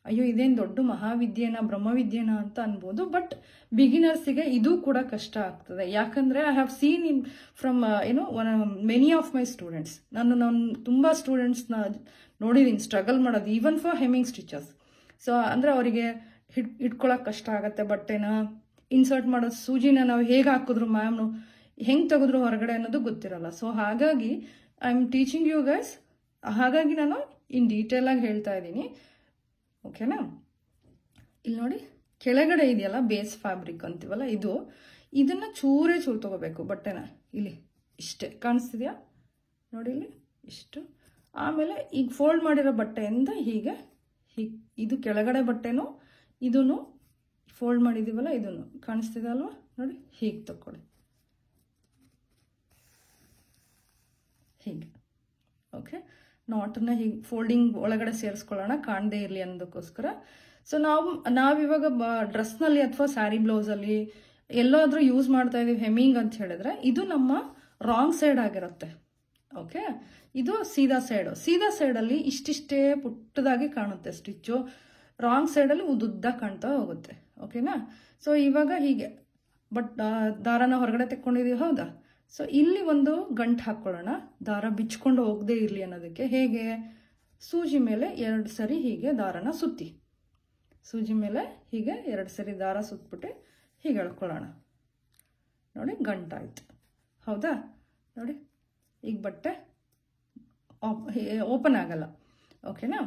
ಅಯ್ಯೋ, ಇದೇನು ದೊಡ್ಡ ಮಹಾವಿದ್ಯೆನಾ, ಬ್ರಹ್ಮವಿದ್ಯೆನಾ ಅಂತ ಅನ್ಬೋದು. ಬಟ್ ಬಿಗಿನರ್ಸಿಗೆ ಇದು ಕೂಡ ಕಷ್ಟ ಆಗ್ತದೆ. ಯಾಕಂದರೆ I have seen in from many of my students. ನಾನು ತುಂಬ ಸ್ಟೂಡೆಂಟ್ಸ್ನ ನೋಡಿದ್ದೀನಿ ಸ್ಟ್ರಗಲ್ ಮಾಡೋದು, even for hemming stitches. So ಅಂದರೆ ಅವರಿಗೆ ಇಟ್ಕೊಳ್ಳೋಕೆ ಕಷ್ಟ ಆಗುತ್ತೆ. ಬಟ್ಟೆನ ಇನ್ಸರ್ಟ್ ಮಾಡೋದು, ಸೂಜಿನ ನಾವು ಹೇಗೆ ಹಾಕಿದ್ರು ಮ್ಯಾಮ್ನು ಹೆಂಗೆ ತೆಗೆದ್ರು ಹೊರಗಡೆ ಅನ್ನೋದು ಗೊತ್ತಿರಲ್ಲ. ಸೊ ಹಾಗಾಗಿ I am teaching you guys. ಹಾಗಾಗಿ ನಾನು ಇನ್ ಡೀಟೇಲ್ ಆಗಿ ಹೇಳ್ತಾ ಇದ್ದೀನಿ. ಓಕೆನಾ? ಇಲ್ಲಿ ನೋಡಿ, ಕೆಳಗಡೆ ಇದೆಯಲ್ಲ ಬೇಸ್ ಫ್ಯಾಬ್ರಿಕ್ ಅಂತೀವಲ್ಲ, ಇದನ್ನ ಚೂರೇ ಚೂರು ತಗೋಬೇಕು ಬಟ್ಟೆನ. ಇಲ್ಲಿ ಇಷ್ಟೇ ಕಾಣಿಸ್ತಿದ್ಯಾ ನೋಡಿ, ಇಲ್ಲಿ ಇಷ್ಟು. ಆಮೇಲೆ ಈಗ ಫೋಲ್ಡ್ ಮಾಡಿರೋ ಬಟ್ಟೆಯಿಂದ ಹೀಗೆ ಇದು ಕೆಳಗಡೆ ಬಟ್ಟೆನೂ ಇದನ್ನು ಫೋಲ್ಡ್ ಮಾಡಿದೀವಲ್ಲ, ಇದನ್ನು ಕಾಣಿಸ್ತಿದೆ ಅಲ್ವಾ ನೋಡಿ, ಹೀಗೆ ತಗೊಳ್ಳಿ, ಹೀಗೆ. ಓಕೆ. ನಾಟನ್ನ ಹೀಗೆ ಫೋಲ್ಡಿಂಗ್ ಒಳಗಡೆ ಸೇರಿಸ್ಕೊಳ್ಳೋಣ, ಕಾಣದೇ ಇರಲಿ ಅನ್ನೋದಕ್ಕೋಸ್ಕರ. ಸೊ ನಾವಿವಾಗ ಡ್ರೆಸ್ನಲ್ಲಿ ಅಥವಾ ಸ್ಯಾರಿ ಬ್ಲೌಸಲ್ಲಿ ಎಲ್ಲಾದರೂ ಯೂಸ್ ಮಾಡ್ತಾ ಇದೀವಿ ಹೆಮ್ಮಿಂಗ್ ಅಂತ ಹೇಳಿದ್ರೆ, ಇದು ನಮ್ಮ ರಾಂಗ್ ಸೈಡ್ ಆಗಿರುತ್ತೆ. ಓಕೆ. ಇದು ಸೀದಾ ಸೈಡು. ಸೀದಾ ಸೈಡಲ್ಲಿ ಇಷ್ಟಿಷ್ಟೇ ಪುಟ್ಟದಾಗಿ ಕಾಣುತ್ತೆ ಸ್ಟಿಚ್ಚು, ರಾಂಗ್ ಸೈಡಲ್ಲಿ ಉದ್ದುದ್ದ ಕಾಣ್ತಾ ಹೋಗುತ್ತೆ. ಓಕೆನಾ? ಸೊ ಇವಾಗ ಹೀಗೆ ದಾರನ ಹೊರಗಡೆ ತೆಕ್ಕೊಂಡಿದೀವಿ, ಹೌದಾ? ಸೊ ಇಲ್ಲಿ ಒಂದು ಗಂಟು ಹಾಕ್ಕೊಳ್ಳೋಣ, ದಾರ ಬಿಚ್ಕೊಂಡು ಹೋಗದೆ ಇರಲಿ ಅನ್ನೋದಕ್ಕೆ. ಹೇಗೆ? ಸೂಜಿ ಮೇಲೆ 2 ಸರಿ ಹೀಗೆ ದಾರನ ಸುತ್ತಿ, ಸೂಜಿ ಮೇಲೆ ಹೀಗೆ 2 ಸರಿ ದಾರ ಸುತ್ತಬಿಟ್ಟು ಹೀಗೆ ಎಳ್ಕೊಳ್ಳೋಣ. ನೋಡಿ, ಗಂಟಾಯ್ತು, ಹೌದಾ? ನೋಡಿ, ಈಗ ಬಟ್ಟೆ ಓಪನ್ ಆಗಲ್ಲ. ಓಕೆನಾ?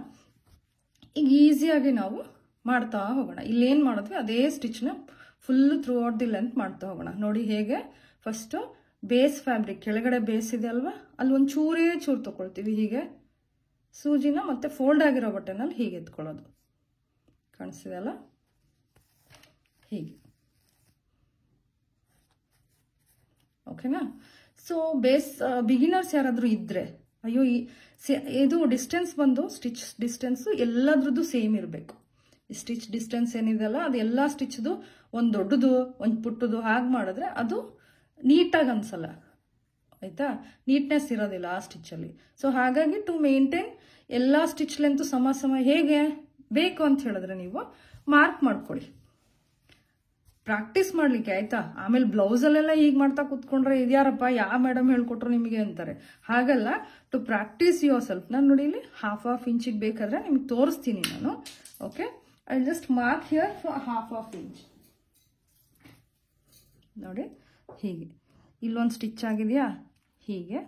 ಈಗ ಈಸಿಯಾಗಿ ನಾವು ಮಾಡ್ತಾ ಹೋಗೋಣ. ಇಲ್ಲೇನು ಮಾಡಿದ್ವಿ ಅದೇ ಸ್ಟಿಚ್ನ full throughout the length ಮಾಡ್ತಾ ಹೋಗೋಣ. ನೋಡಿ ಹೇಗೆ. ಫಸ್ಟು ಬೇಸ್ ಫ್ಯಾಬ್ರಿಕ್ ಕೆಳಗಡೆ ಬೇಸ್ ಇದೆ ಅಲ್ವಾ, ಅಲ್ಲಿ ಒಂದು ಚೂರೇ ಚೂರು ತಗೊಳ್ತೀವಿ. ಹೀಗೆ ಸೂಜಿನ ಮತ್ತೆ ಫೋಲ್ಡ್ ಆಗಿರೋ ಬಟ್ಟೆನಲ್ಲಿ ಹೀಗೆ ಎತ್ಕೊಳ್ಳೋದು, ಕಾಣಿಸ್ತಿದೆ ಅಲ್ಲ, ಹೀಗೆ. ಓಕೆನಾ? ಸೊ ಬೇಸ್ ಬಿಗಿನರ್ಸ್ ಯಾರಾದರೂ ಇದ್ದರೆ, ಅಯ್ಯೋ ಇದು ಡಿಸ್ಟೆನ್ಸ್ ಬಂದು ಸ್ಟಿಚ್ ಡಿಸ್ಟೆನ್ಸು ಎಲ್ಲದ್ರದ್ದು ಸೇಮ್ ಇರಬೇಕು. ಸ್ಟಿಚ್ ಡಿಸ್ಟೆನ್ಸ್ ಏನಿದೆಲ್ಲ ಅದು ಎಲ್ಲ ಸ್ಟಿಚ್ದು ಒಂದು ದೊಡ್ಡದು ಒಂದು ಪುಟ್ಟದು ಹಾಗೆ ಮಾಡಿದ್ರೆ ಅದು ನೀಟಾಗಿ ಅನ್ಸಲ್ಲ, ಆಯಿತಾ? ನೀಟ್ನೆಸ್ ಇರೋದಿಲ್ಲ ಆ ಸ್ಟಿಚ್ಚಲ್ಲಿ. ಸೊ ಹಾಗಾಗಿ ಟು ಮೇಂಟೈನ್ ಎಲ್ಲ ಸ್ಟಿಚ್ ಲೆಂತು ಸಮ ಹೇಗೆ ಬೇಕು ಅಂತ ಹೇಳಿದ್ರೆ ನೀವು ಮಾರ್ಕ್ ಮಾಡ್ಕೊಳ್ಳಿ, ಪ್ರಾಕ್ಟೀಸ್ ಮಾಡಲಿಕ್ಕೆ, ಆಯಿತಾ? ಆಮೇಲೆ ಬ್ಲೌಸಲ್ಲೆಲ್ಲ ಈಗ ಮಾಡ್ತಾ ಕೂತ್ಕೊಂಡ್ರೆ ಇದ್ಯಾರಪ್ಪ ಯಾವ ಮೇಡಮ್ ಹೇಳ್ಕೊಟ್ರು ನಿಮಗೆ ಅಂತಾರೆ. ಹಾಗಲ್ಲ, ಟು ಪ್ರಾಕ್ಟೀಸ್ ಯುವರ್ ಸೆಲ್ಫ್. ನಾನು ನೋಡಿ ಇಲ್ಲಿ ಹಾಫ್ ಇಂಚಿಗೆ ಬೇಕಾದ್ರೆ ನಿಮ್ಗೆ ತೋರಿಸ್ತೀನಿ ನಾನು. Okay. I just mark here for half inch. ನೋಡಿ ಹೀಗೆ ಇಲ್ಲೊಂದು ಸ್ಟಿಚ್ ಆಗಿದೆಯಾ, ಹೀಗೆ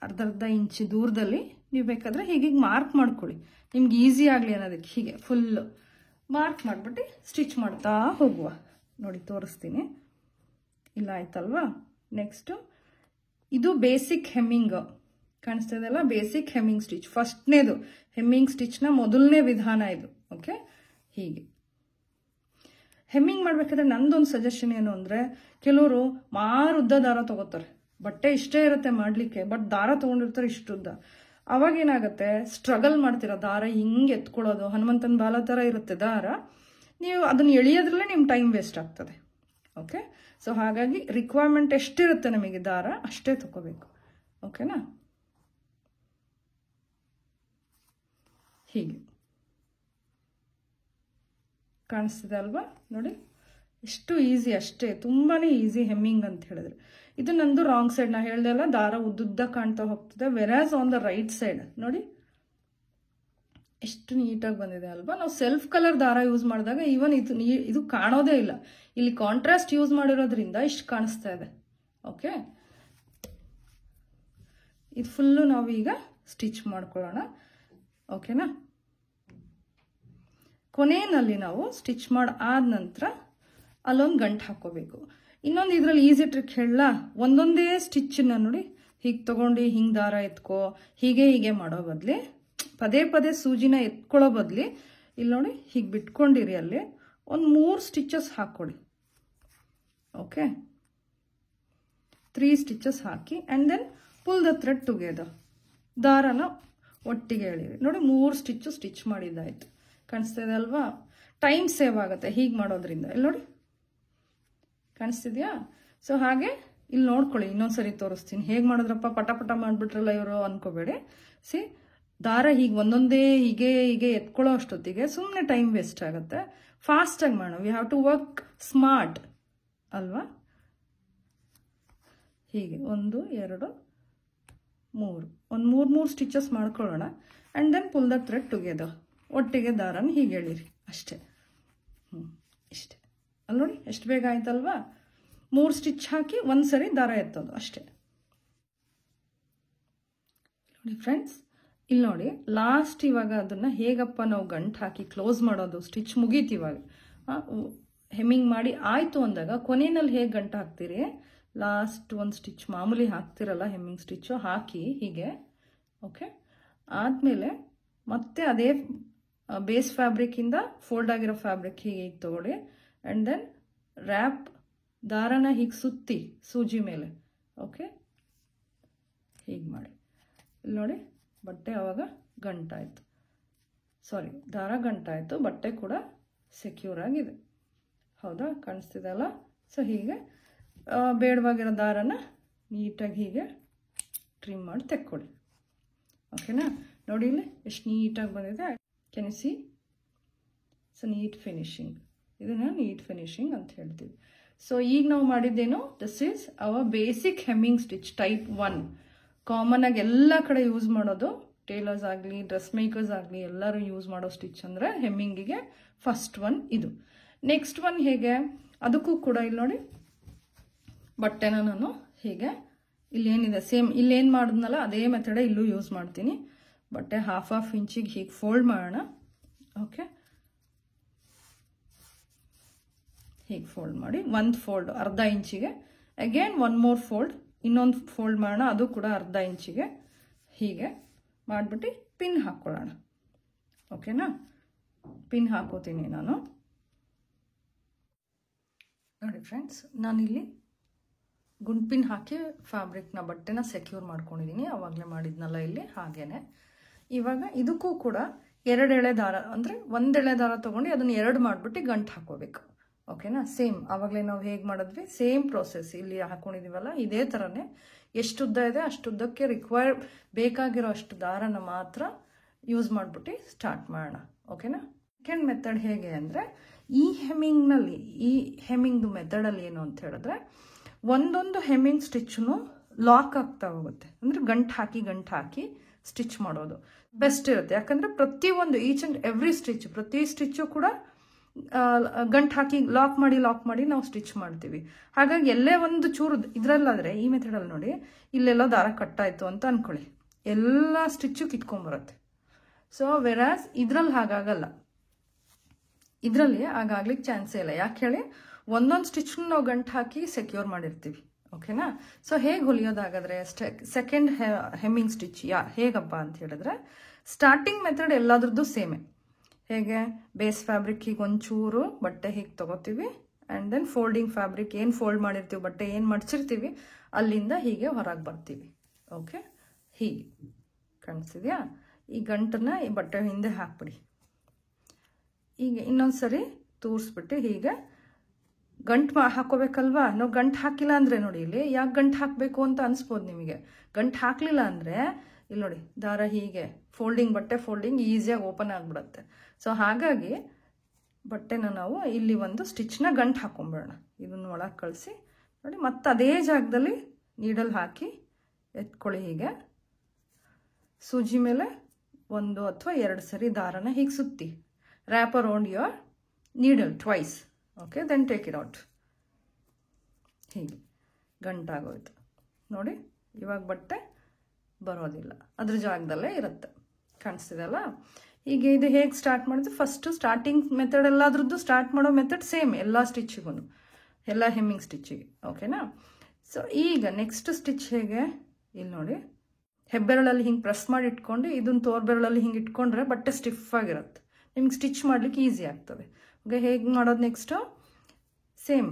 ಅರ್ಧ ಇಂಚು ದೂರದಲ್ಲಿ ನೀವು ಬೇಕಾದರೆ ಹೀಗೆ ಮಾರ್ಕ್ ಮಾಡ್ಕೊಳ್ಳಿ, ನಿಮ್ಗೆ ಈಸಿ ಆಗಲಿ ಅನ್ನೋದಕ್ಕೆ. ಹೀಗೆ ಫುಲ್ಲು ಮಾರ್ಕ್ ಮಾಡಿಬಿಟ್ಟು ಸ್ಟಿಚ್ ಮಾಡ್ತಾ ಹೋಗುವ. ನೋಡಿ ತೋರಿಸ್ತೀನಿ, ಇಲ್ಲ ಆಯ್ತಲ್ವಾ? ನೆಕ್ಸ್ಟು ಇದು ಬೇಸಿಕ್ ಹೆಮ್ಮಿಂಗ್ ಕಾಣಿಸ್ತಾ ಇದೆಲ್ಲ, ಬೇಸಿಕ್ ಹೆಮ್ಮಿಂಗ್ ಸ್ಟಿಚ್. ಫಸ್ಟ್ನೇದು ಹೆಮ್ಮಿಂಗ್ ಸ್ಟಿಚ್ನ ಮೊದಲನೇ ವಿಧಾನ ಇದು. ಓಕೆ, ಹೀಗೆ ಹೆಮ್ಮಿಂಗ್ ಮಾಡ್ಬೇಕಾದ್ರೆ ನಂದೊಂದು ಸಜೆಷನ್ ಏನು ಅಂದರೆ, ಕೆಲವರು ಉದ್ದ ದಾರ ತಗೋತಾರೆ, ಬಟ್ಟೆ ಇಷ್ಟೇ ಇರುತ್ತೆ ಮಾಡಲಿಕ್ಕೆ, ಬಟ್ ದಾರ ತೊಗೊಂಡಿರ್ತಾರೆ ಇಷ್ಟುದ್ದ. ಅವಾಗ ಏನಾಗುತ್ತೆ, ಸ್ಟ್ರಗಲ್ ಮಾಡ್ತೀರಾ, ದಾರ ಹಿಂಗೆ ಎತ್ಕೊಳ್ಳೋದು, ಹನುಮಂತನ ಬಾಲ ಥರ ಇರುತ್ತೆ ದಾರ, ನೀವು ಅದನ್ನು ಎಳೆಯೋದ್ರಲ್ಲೇ ನಿಮ್ಮ ಟೈಮ್ ವೇಸ್ಟ್ ಆಗ್ತದೆ. ಓಕೆ, ಸೊ ಹಾಗಾಗಿ ರಿಕ್ವೈರ್ಮೆಂಟ್ ಎಷ್ಟಿರುತ್ತೆ ನಮಗೆ ದಾರ ಅಷ್ಟೇ ತಗೋಬೇಕು. ಓಕೆನಾ, ಹೀಗೆ ಕಾಣಿಸ್ತಿದೆ ಅಲ್ವಾ ನೋಡಿ, ಎಷ್ಟು ಈಸಿ, ಅಷ್ಟೇ, ತುಂಬಾ ಈಸಿ ಹೆಮ್ಮಿಂಗ್ ಅಂತ ಹೇಳಿದ್ರೆ. ಇದು ನಂದು ರಾಂಗ್ ಸೈಡ್, ನಾ ಹೇಳ್ದೆ ಅಲ್ಲ, ದಾರ ಉದ್ದುದ್ದ ಕಾಣ್ತಾ ಹೋಗ್ತದೆ. ವೆರಾಸ್ ಆನ್ ದ ರೈಟ್ ಸೈಡ್ ನೋಡಿ ಎಷ್ಟು ನೀಟಾಗಿ ಬಂದಿದೆ ಅಲ್ವಾ. ನಾವು ಸೆಲ್ಫ್ ಕಲರ್ ದಾರ ಯೂಸ್ ಮಾಡಿದಾಗ ಈವನ್ ಇದು ಕಾಣೋದೇ ಇಲ್ಲ, ಇಲ್ಲಿ ಕಾಂಟ್ರಾಸ್ಟ್ ಯೂಸ್ ಮಾಡಿರೋದ್ರಿಂದ ಇಷ್ಟು ಕಾಣಿಸ್ತಾ ಇದೆ. ಓಕೆ, ಇದು ಫುಲ್ಲು ನಾವು ಈಗ ಸ್ಟಿಚ್ ಮಾಡ್ಕೊಳ್ಳೋಣ. ಓಕೆನಾ, ಕೊನೆಯಲ್ಲಿ ನಾವು ಸ್ಟಿಚ್ ಆದ ನಂತರ ಅಲ್ಲೊಂದು ಗಂಟು ಹಾಕೋಬೇಕು. ಇನ್ನೊಂದು ಇದರಲ್ಲಿ ಈಸಿ ಟ್ರಿಕ್ ಹೇಳಲ್ಲ, ಒಂದೊಂದೇ ಸ್ಟಿಚ್ಚನ್ನ ನೋಡಿ ಹೀಗೆ ತಗೊಂಡು ಹಿಂಗೆ ದಾರ ಎತ್ಕೋ, ಹೀಗೆ ಮಾಡೋ ಬದಲಿ, ಪದೇ ಪದೇ ಸೂಜಿನ ಎತ್ಕೊಳ್ಳೋ ಬದಲಿ ಇಲ್ಲಿ ನೋಡಿ ಹೀಗೆ ಬಿಟ್ಕೊಂಡಿರಿ, ಅಲ್ಲಿ ಒಂದು 3 ಸ್ಟಿಚಸ್ ಹಾಕ್ಕೊಡಿ. ಓಕೆ, 3 ಸ್ಟಿಚಸ್ ಹಾಕಿ and then pull the thread together, ದಾರನ ಒಟ್ಟಿಗೆ ಎಳೀರಿ. ನೋಡಿ 3 ಸ್ಟಿಚ್ ಮಾಡಿದ್ದಾಯ್ತು. ಕಾಣಿಸ್ತಾ ಇದೆ ಅಲ್ವಾ, ಟೈಮ್ ಸೇವ್ ಆಗುತ್ತೆ ಹೀಗೆ ಮಾಡೋದ್ರಿಂದ. ಇಲ್ಲಿ ನೋಡಿ ಕಾಣಿಸ್ತಿದ್ಯಾ. ಸೊ ಹಾಗೆ ಇಲ್ಲಿ ನೋಡ್ಕೊಳ್ಳಿ, ಇನ್ನೊಂದ್ಸರಿ ತೋರಿಸ್ತೀನಿ ಹೇಗೆ ಮಾಡಿದ್ರಪ್ಪ, ಪಟ ಮಾಡಿಬಿಟ್ರಲ್ಲ ಇವರು ಅನ್ಕೋಬೇಡಿ. ಸಿ, ದಾರ ಹೀಗೆ ಒಂದೊಂದೇ ಹೀಗೆ ಎತ್ಕೊಳ್ಳೋ ಅಷ್ಟೊತ್ತಿಗೆ ಸುಮ್ಮನೆ ಟೈಮ್ ವೇಸ್ಟ್ ಆಗುತ್ತೆ. ಫಾಸ್ಟಾಗಿ ಮಾಡೋಣ, we have to work smart ಅಲ್ವಾ. ಹೀಗೆ 1 2 3 ಒಂದು 3 ಸ್ಟಿಚಸ್ ಮಾಡ್ಕೊಳ್ಳೋಣ and then pull the thread together, ಒಟ್ಟಿಗೆ ದಾರನ ಹೀಗೆ ಎಳೀರಿ ಅಷ್ಟೇ. ಇಷ್ಟೇ ಅಲ್ಲಿ ನೋಡಿ ಎಷ್ಟು ಬೇಗ ಆಯ್ತಲ್ವಾ. 3 ಸ್ಟಿಚ್ ಹಾಕಿ ಒಂದ್ಸರಿ ದಾರ ಎತ್ತೋದು ಅಷ್ಟೇ. ನೋಡಿ ಫ್ರೆಂಡ್ಸ್, ಇಲ್ಲಿ ನೋಡಿ ಲಾಸ್ಟ್ ಇವಾಗ ಅದನ್ನು ಹೇಗಪ್ಪ ನಾವು ಗಂಟು ಹಾಕಿ ಕ್ಲೋಸ್ ಮಾಡೋದು, ಸ್ಟಿಚ್ ಮುಗೀತು ಇವಾಗ. ಹೆಮ್ಮಿಂಗ್ ಮಾಡಿ ಆಯಿತು ಅಂದಾಗ ಕೊನೆಯಲ್ಲಿ ಹೇಗೆ ಗಂಟು ಹಾಕ್ತೀರಿ, ಲಾಸ್ಟ್ ಒಂದು ಸ್ಟಿಚ್ ಮಾಮೂಲಿ ಹಾಕ್ತಿರಲ್ಲ ಹೆಮ್ಮಿಂಗ್ ಸ್ಟಿಚ್ಚು, ಹಾಕಿ ಹೀಗೆ. ಓಕೆ, ಆದಮೇಲೆ ಮತ್ತೆ ಅದೇ ಬೇಸ್ ಫ್ಯಾಬ್ರಿಕ್ಕಿಂದ ಫೋಲ್ಡ್ ಆಗಿರೋ ಫ್ಯಾಬ್ರಿಕ್ ಹೀಗೆ ತಗೊಳ್ಳಿ ಆ್ಯಂಡ್ ದೆನ್ ರ್ಯಾಪ್, ದಾರನ ಹೀಗೆ ಸುತ್ತಿ ಸೂಜಿ ಮೇಲೆ. ಓಕೆ, ಹೀಗೆ ಮಾಡಿ. ಇಲ್ಲಿ ನೋಡಿ ಬಟ್ಟೆ ಆವಾಗ ಗಂಟಾಯಿತು, ಸಾರಿ ದಾರ ಗಂಟಾಯಿತು, ಬಟ್ಟೆ ಕೂಡ ಸೆಕ್ಯೂರ್ ಆಗಿದೆ. ಹೌದಾ, ಕಾಣಿಸ್ತಿದೆ ಅಲ್ಲ. ಸೊ ಹೀಗೆ ಬೇಡವಾಗಿರೋ ದಾರನ ನೀಟಾಗಿ ಹೀಗೆ ಟ್ರಿಮ್ ಮಾಡಿ ತೆಕ್ಕೊಳ್ಳಿ. ಓಕೆನಾ, ನೋಡಿ ಇಲ್ಲಿ ಎಷ್ಟು ನೀಟಾಗಿ ಬಂದಿದೆ. Can you see? So neat finishing, ಇದನ್ನು ನೀಟ್ ಫಿನಿಶಿಂಗ್ ಅಂತ ಹೇಳ್ತೀವಿ. ಸೊ ಈಗ ನಾವು ಮಾಡಿದ್ದೇನು, this is our basic hemming stitch type 1. Common ಆಗಿ ಎಲ್ಲ ಕಡೆ ಯೂಸ್ ಮಾಡೋದು, ಟೇಲರ್ಸ್ ಆಗಲಿ ಡ್ರೆಸ್ ಮೇಕರ್ಸ್ ಆಗಲಿ ಎಲ್ಲರೂ ಯೂಸ್ ಮಾಡೋ ಸ್ಟಿಚ್ ಅಂದರೆ ಹೆಮ್ಮಿಂಗಿಗೆ ಫಸ್ಟ್ ಒನ್ ಇದು. ನೆಕ್ಸ್ಟ್ ಒನ್ ಹೇಗೆ, ಅದಕ್ಕೂ ಕೂಡ ಇಲ್ಲಿ ನೋಡಿ ಬಟ್ಟೆನ ನಾನು ಹೀಗೆ ಇಲ್ಲೇನಿದೆ ಸೇಮ್ ಇಲ್ಲೇನು ಮಾಡಿದ್ನಲ್ಲ ಅದೇ ಮೆಥಡ ಇಲ್ಲೂ ಯೂಸ್ ಮಾಡ್ತೀನಿ. ಬಟ್ಟೆ ಹಾಫ್ ಇಂಚಿಗೆ ಹೀಗೆ ಫೋಲ್ಡ್ ಮಾಡೋಣ. ಓಕೆ, ಹೀಗೆ ಫೋಲ್ಡ್ ಮಾಡಿ ಒಂದು ಫೋಲ್ಡ್ ಅರ್ಧ ಇಂಚಿಗೆ, ಅಗೇನ್ 1 more ಫೋಲ್ಡ್, ಇನ್ನೊಂದು ಫೋಲ್ಡ್ ಮಾಡೋಣ, ಅದು ಕೂಡ ಅರ್ಧ ಇಂಚಿಗೆ ಹೀಗೆ ಮಾಡಿಬಿಟ್ಟು ಪಿನ್ ಹಾಕ್ಕೊಳ್ಳೋಣ. ಓಕೆನಾ, ಪಿನ್ ಹಾಕೋತೀನಿ ನಾನು. ನೋಡಿ ಫ್ರೆಂಡ್ಸ್, ನಾನಿಲ್ಲಿ ಗುಂಡ್ ಪಿನ್ ಹಾಕಿ ಫ್ಯಾಬ್ರಿಕ್ನ ಬಟ್ಟೆನ ಸೆಕ್ಯೂರ್ ಮಾಡ್ಕೊಂಡಿದ್ದೀನಿ, ಆವಾಗಲೇ ಮಾಡಿದ್ನಲ್ಲ ಇಲ್ಲಿ ಹಾಗೇನೆ. ಇವಾಗ ಇದಕ್ಕೂ ಕೂಡ 2 ಎಳೆ ದಾರ ಅಂದರೆ 1 ಎಳೆ ದಾರ ತೊಗೊಂಡು ಅದನ್ನು 2 ಮಾಡಿಬಿಟ್ಟು ಗಂಟು ಹಾಕೋಬೇಕು. ಓಕೆನಾ, ಸೇಮ್ ಆವಾಗಲೇ ನಾವು ಹೇಗೆ ಮಾಡಿದ್ವಿ ಸೇಮ್ ಪ್ರೋಸೆಸ್ ಇಲ್ಲಿ ಹಾಕೊಂಡಿದ್ದೀವಲ್ಲ ಇದೇ ಥರನೇ. ಎಷ್ಟುದ್ದ ಇದೆ ಅಷ್ಟುದ್ದಕ್ಕೆ ಬೇಕಾಗಿರೋ ಅಷ್ಟು ದಾರನ ಮಾತ್ರ ಯೂಸ್ ಮಾಡಿಬಿಟ್ಟು ಸ್ಟಾರ್ಟ್ ಮಾಡೋಣ. ಓಕೆನಾ, ಸೆಕೆಂಡ್ ಮೆಥಡ್ ಹೇಗೆ ಅಂದರೆ, ಈ ಹೆಮ್ಮಿಂಗ್ನಲ್ಲಿ ಈ ಹೆಮ್ಮಿಂಗ್ದು ಮೆಥಡಲ್ಲಿ ಏನು ಅಂತ ಹೇಳಿದ್ರೆ, ಒಂದೊಂದು ಹೆಮ್ಮಿಂಗ್ ಸ್ಟಿಚ್ಚನ್ನು ಲಾಕ್ ಆಗ್ತಾ ಹೋಗುತ್ತೆ. ಅಂದರೆ ಗಂಟು ಹಾಕಿ ಸ್ಟಿಚ್ ಮಾಡೋದು ಬೆಸ್ಟ್ ಇರುತ್ತೆ. ಯಾಕಂದರೆ ಪ್ರತಿಯೊಂದು ಈಚ್ ಆ್ಯಂಡ್ ಎವ್ರಿ ಸ್ಟಿಚ್, ಪ್ರತಿ ಸ್ಟಿಚ್ಚು ಕೂಡ ಗಂಟು ಹಾಕಿ ಲಾಕ್ ಮಾಡಿ ನಾವು ಸ್ಟಿಚ್ ಮಾಡ್ತೀವಿ. ಹಾಗಾಗಿ ಎಲ್ಲೇ ಒಂದು ಚೂರು ಇದರಲ್ಲಾದರೆ, ಈ ಮೆಥಡಲ್ಲಿ ನೋಡಿ ಇಲ್ಲೆಲ್ಲ ದಾರ ಕಟ್ಟಾಯಿತು ಅಂತ ಅಂದ್ಕೊಳ್ಳಿ, ಎಲ್ಲ ಸ್ಟಿಚ್ಚು ಕಿತ್ಕೊಂಬರುತ್ತೆ. ಸೊ ವೆರಾಸ್ ಇದರಲ್ಲಿ ಹಾಗಾಗಲ್ಲ, ಇದರಲ್ಲಿ ಹಾಗಾಗ್ಲಿಕ್ಕೆ ಚಾನ್ಸೇ ಇಲ್ಲ. ಯಾಕೆ ಹೇಳಿ, ಒಂದೊಂದು ಸ್ಟಿಚ್ನ ನಾವು ಗಂಟು ಹಾಕಿ ಸೆಕ್ಯೂರ್ ಮಾಡಿರ್ತೀವಿ. ಓಕೆನಾ. ಸೊ ಹೇಗೆ ಹೊಲಿಯೋದಾಗಾದ್ರೆ ಸೆಕೆಂಡ್ ಹೆಮ್ಮಿಂಗ್ ಸ್ಟಿಚ್ ಹೇಗಪ್ಪ ಅಂತ ಹೇಳಿದ್ರೆ, ಸ್ಟಾರ್ಟಿಂಗ್ ಮೆಥಡ್ ಎಲ್ಲಾದ್ರದ್ದು ಸೇಮೆ. ಹೇಗೆ ಬೇಸ್ ಫ್ಯಾಬ್ರಿಕ್ ಹೀಗೆ ಒಂಚೂರು ಬಟ್ಟೆ ಹೀಗೆ ತಗೋತೀವಿ, ಆ್ಯಂಡ್ ದೆನ್ ಫೋಲ್ಡಿಂಗ್ ಫ್ಯಾಬ್ರಿಕ್ ಏನು ಫೋಲ್ಡ್ ಮಾಡಿರ್ತೀವಿ, ಬಟ್ಟೆ ಏನು ಮಡ್ಚಿರ್ತೀವಿ ಅಲ್ಲಿಂದ ಹೀಗೆ ಹೊರಗೆ ಬರ್ತೀವಿ. ಓಕೆ, ಹೀಗೆ ಕಾಣಿಸ್ತಿದ್ಯಾ? ಈ ಗಂಟನ್ನ ಈ ಬಟ್ಟೆ ಹಿಂದೆ ಹಾಕ್ಬಿಡಿ. ಈಗ ಇನ್ನೊಂದ್ಸರಿ ತೂರಿಸ್ಬಿಟ್ಟು ಹೀಗೆ ಗಂಟು ಹಾಕೋಬೇಕಲ್ವಾ. ನಾವು ಗಂಟು ಹಾಕಿಲ್ಲ ಅಂದರೆ ನೋಡಿ, ಇಲ್ಲಿ ಯಾಕೆ ಗಂಟು ಹಾಕಬೇಕು ಅಂತ ಅನಿಸ್ಬೋದು ನಿಮಗೆ. ಗಂಟು ಹಾಕಲಿಲ್ಲ ಅಂದರೆ ಇಲ್ಲಿ ನೋಡಿ, ದಾರ ಹೀಗೆ ಫೋಲ್ಡಿಂಗ್, ಬಟ್ಟೆ ಫೋಲ್ಡಿಂಗ್ ಈಸಿಯಾಗಿ ಓಪನ್ ಆಗಿಬಿಡುತ್ತೆ. ಸೊ ಹಾಗಾಗಿ ಬಟ್ಟೆನ ನಾವು ಇಲ್ಲಿ ಒಂದು ಸ್ಟಿಚ್ನ ಗಂಟು ಹಾಕೊಂಬಿಡೋಣ. ಇದನ್ನು ಒಳಗೆ ಕಳಿಸಿ ನೋಡಿ, ಮತ್ತೆ ಅದೇ ಜಾಗದಲ್ಲಿ ನೀಡಲ್ ಹಾಕಿ ಎತ್ಕೊಳ್ಳಿ. ಹೀಗೆ ಸೂಜಿ ಮೇಲೆ 1 ಅಥವಾ 2 ಸರಿ ದಾರನ ಹೀಗೆ ಸುತ್ತಿ, wrap around your needle twice. Okay, then take it out. ಹೀಗೆ ಗಂಟಾಗೋಯ್ತು ನೋಡಿ. ಇವಾಗ ಬಟ್ಟೆ ಬರೋದಿಲ್ಲ, ಅದ್ರ ಜಾಗದಲ್ಲೇ ಇರುತ್ತೆ. ಕಾಣಿಸ್ತಿದೆಲ್ಲ? ಈಗ ಇದು ಹೇಗೆ ಸ್ಟಾರ್ಟ್ ಮಾಡಿದ್ರೆ, ಫಸ್ಟು ಸ್ಟಾರ್ಟಿಂಗ್ ಮೆಥಡ್ ಎಲ್ಲಾದ್ರದ್ದು ಸ್ಟಾರ್ಟ್ ಮಾಡೋ ಮೆಥಡ್ ಸೇಮ್ ಎಲ್ಲ ಸ್ಟಿಚ್ಚಿಗೂ, ಎಲ್ಲ ಹೆಮ್ಮಿಂಗ್ ಸ್ಟಿಚ್ಚಿಗೆ. ಓಕೆನಾ. ಸೊ ಈಗ ನೆಕ್ಸ್ಟ್ ಸ್ಟಿಚ್ ಹೇಗೆ, ಇಲ್ಲಿ ನೋಡಿ, ಹೆಬ್ಬೆರಳಲ್ಲಿ ಹಿಂಗೆ ಪ್ರೆಸ್ ಮಾಡಿ ಇಟ್ಕೊಂಡು ಇದನ್ನು ತೋರ್ಬೆರಳಲ್ಲಿ ಹಿಂಗೆ ಇಟ್ಕೊಂಡ್ರೆ ಬಟ್ಟೆ ಸ್ಟಿಫ್ ಆಗಿರುತ್ತೆ, ನಿಮ್ಗೆ ಸ್ಟಿಚ್ ಮಾಡಲಿಕ್ಕೆ ಈಸಿ ಆಗ್ತದೆ. ಓಕೆ, ಹೇಗೆ ಮಾಡೋದು ನೆಕ್ಸ್ಟು? ಸೇಮ್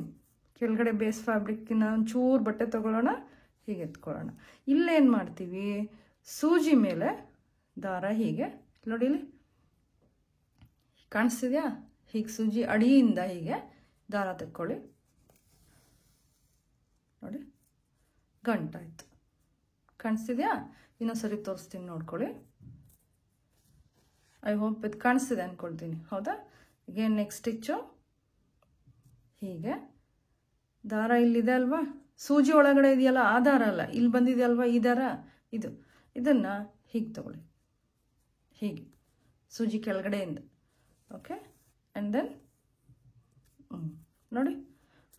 ಕೆಳಗಡೆ ಬೇಸ್ ಫ್ಯಾಬ್ರಿಕ್ಕಿನ ಒಂಚೂರು ಬಟ್ಟೆ ತೊಗೊಳ್ಳೋಣ, ಹೀಗೆ ಎತ್ಕೊಳ್ಳೋಣ. ಇಲ್ಲೇನು ಮಾಡ್ತೀವಿ, ಸೂಜಿ ಮೇಲೆ ದಾರ ಹೀಗೆ ನೋಡಿ, ಇಲ್ಲಿ ಕಾಣಿಸ್ತಿದ್ಯಾ? ಹೀಗೆ ಸೂಜಿ ಅಡಿಯಿಂದ ಹೀಗೆ ದಾರ ತೆಕ್ಕೊಳ್ಳಿ ನೋಡಿ, ಗಂಟಾಯ್ತು. ಕಾಣಿಸ್ತಿದ್ಯಾ? ಇನ್ನೊಂದ್ಸರಿ ತೋರಿಸ್ತೀನಿ ನೋಡ್ಕೊಳ್ಳಿ. ಐ ಹೋಪ್ ಇದು ಕಾಣಿಸ್ತಿದೆ ಅಂದ್ಕೊಳ್ತೀನಿ. ಹೌದಾ? ಅಗೇನ್ ನೆಕ್ಸ್ಟ್ ಸ್ಟಿಚ್ಚು ಹೀಗೆ ದಾರ ಇಲ್ಲಿದೆ ಅಲ್ವಾ, ಸೂಜಿ ಒಳಗಡೆ ಇದೆಯಲ್ಲ ಆ ದಾರ ಅಲ್ಲ, ಇಲ್ಲಿ ಬಂದಿದೆ ಅಲ್ವಾ ಈ ದಾರ, ಇದನ್ನು ಹೀಗೆ ತಗೊಳ್ಳಿ, ಹೀಗೆ ಸೂಜಿ ಕೆಳಗಡೆಯಿಂದ. ಓಕೆ, ಆ್ಯಂಡ್ ದೆನ್ ನೋಡಿ,